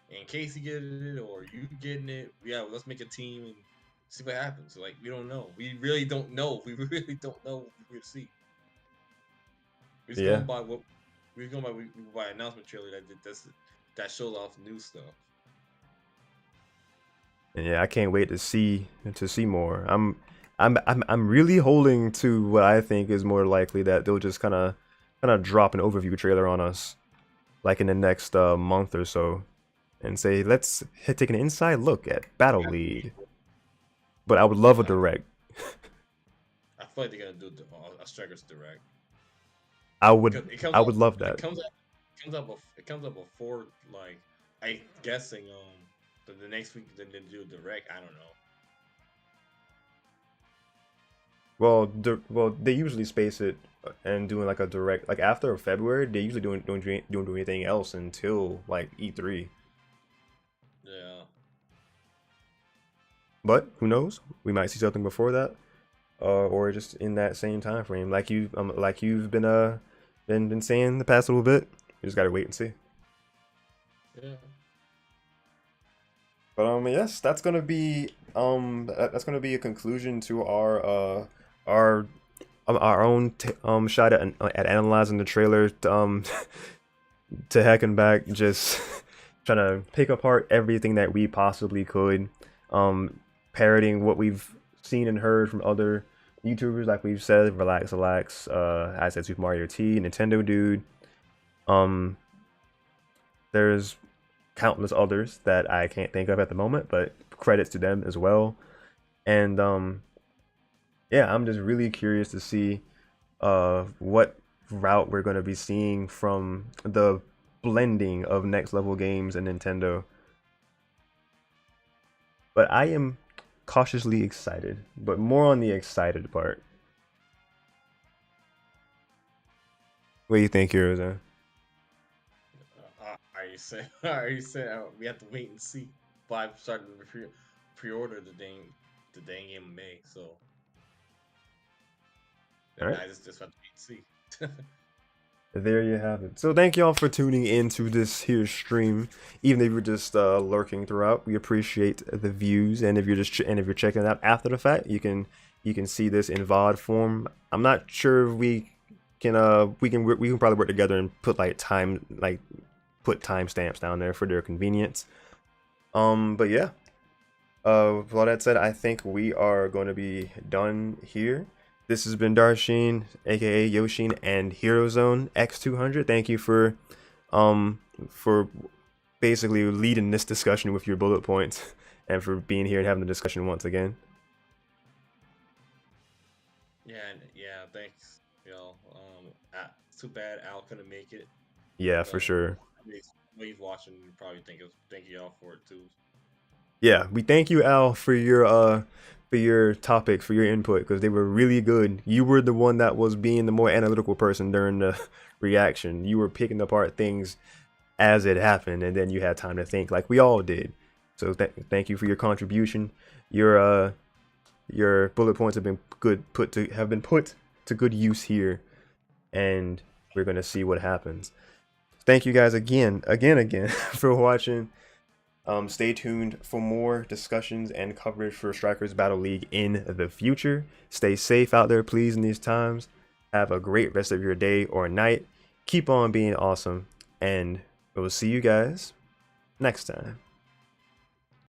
in case you get it or you getting it, yeah, let's make a team See what happens. Like we don't know. We really don't know. We really don't know what we're gonna see. We're just Yeah. going by what we're going by announcement trailer that shows off new stuff. And yeah, I can't wait to see more. I'm really holding to what I think is more likely, that they'll just kind of drop an overview trailer on us like in the next month or so, and say let's take an inside look at Battle League. But I would love a direct. I feel like they're gonna do a Strikers direct. I would It love it that. comes up before, like, I guessing the next week they do a direct. I don't know. Well, they usually space it and doing like a direct like after February. They usually don't do anything else until like E3. Yeah. But who knows? We might see something before that, or just in that same time frame, like you've been saying the past little bit. You just gotta wait and see. Yeah. But yes, that's gonna be a conclusion to our own shot at analyzing the trailer. To heck and back, just trying to pick apart everything that we possibly could, parroting what we've seen and heard from other YouTubers, like we've said, Relax, I said Super Mario T, Nintendo Dude. There's countless others that I can't think of at the moment, but credits to them as well. And yeah, I'm just really curious to see what route we're going to be seeing from the blending of next level games and Nintendo. But I am cautiously excited, but more on the excited part. What do you think, HeroZone? I already said we have to wait and see. But I've started to pre-order the dang game in May, so All right. I just have to wait and see. There you have it. So thank y'all for tuning in to this here stream. Even if you're just lurking throughout, we appreciate the views. And if you're checking it out after the fact, you can see this in VOD form. I'm not sure if we can probably work together and put put timestamps down there for their convenience. But yeah. With all that said, I think we are going to be done here. This has been Darsheen, aka Yoshin, and HeroZoneX200. Thank you for basically leading this discussion with your bullet points, and for being here and having the discussion once again. Yeah, thanks. Too bad Al couldn't make it. Yeah, for sure. He's watching, probably thank y'all for it too. Yeah, we thank you, Al, for your topics, for your input, because they were really good. You were the one that was being the more analytical person during the reaction. You were picking apart things as it happened, and then you had time to think, like we all did. So thank you for your contribution. Your bullet points have been put to good use here, and we're gonna see what happens. Thank you guys again for watching. Stay tuned for more discussions and coverage for Strikers Battle League in the future. Stay safe out there, please, in these times. Have a great rest of your day or night. Keep on being awesome, and we'll see you guys next time.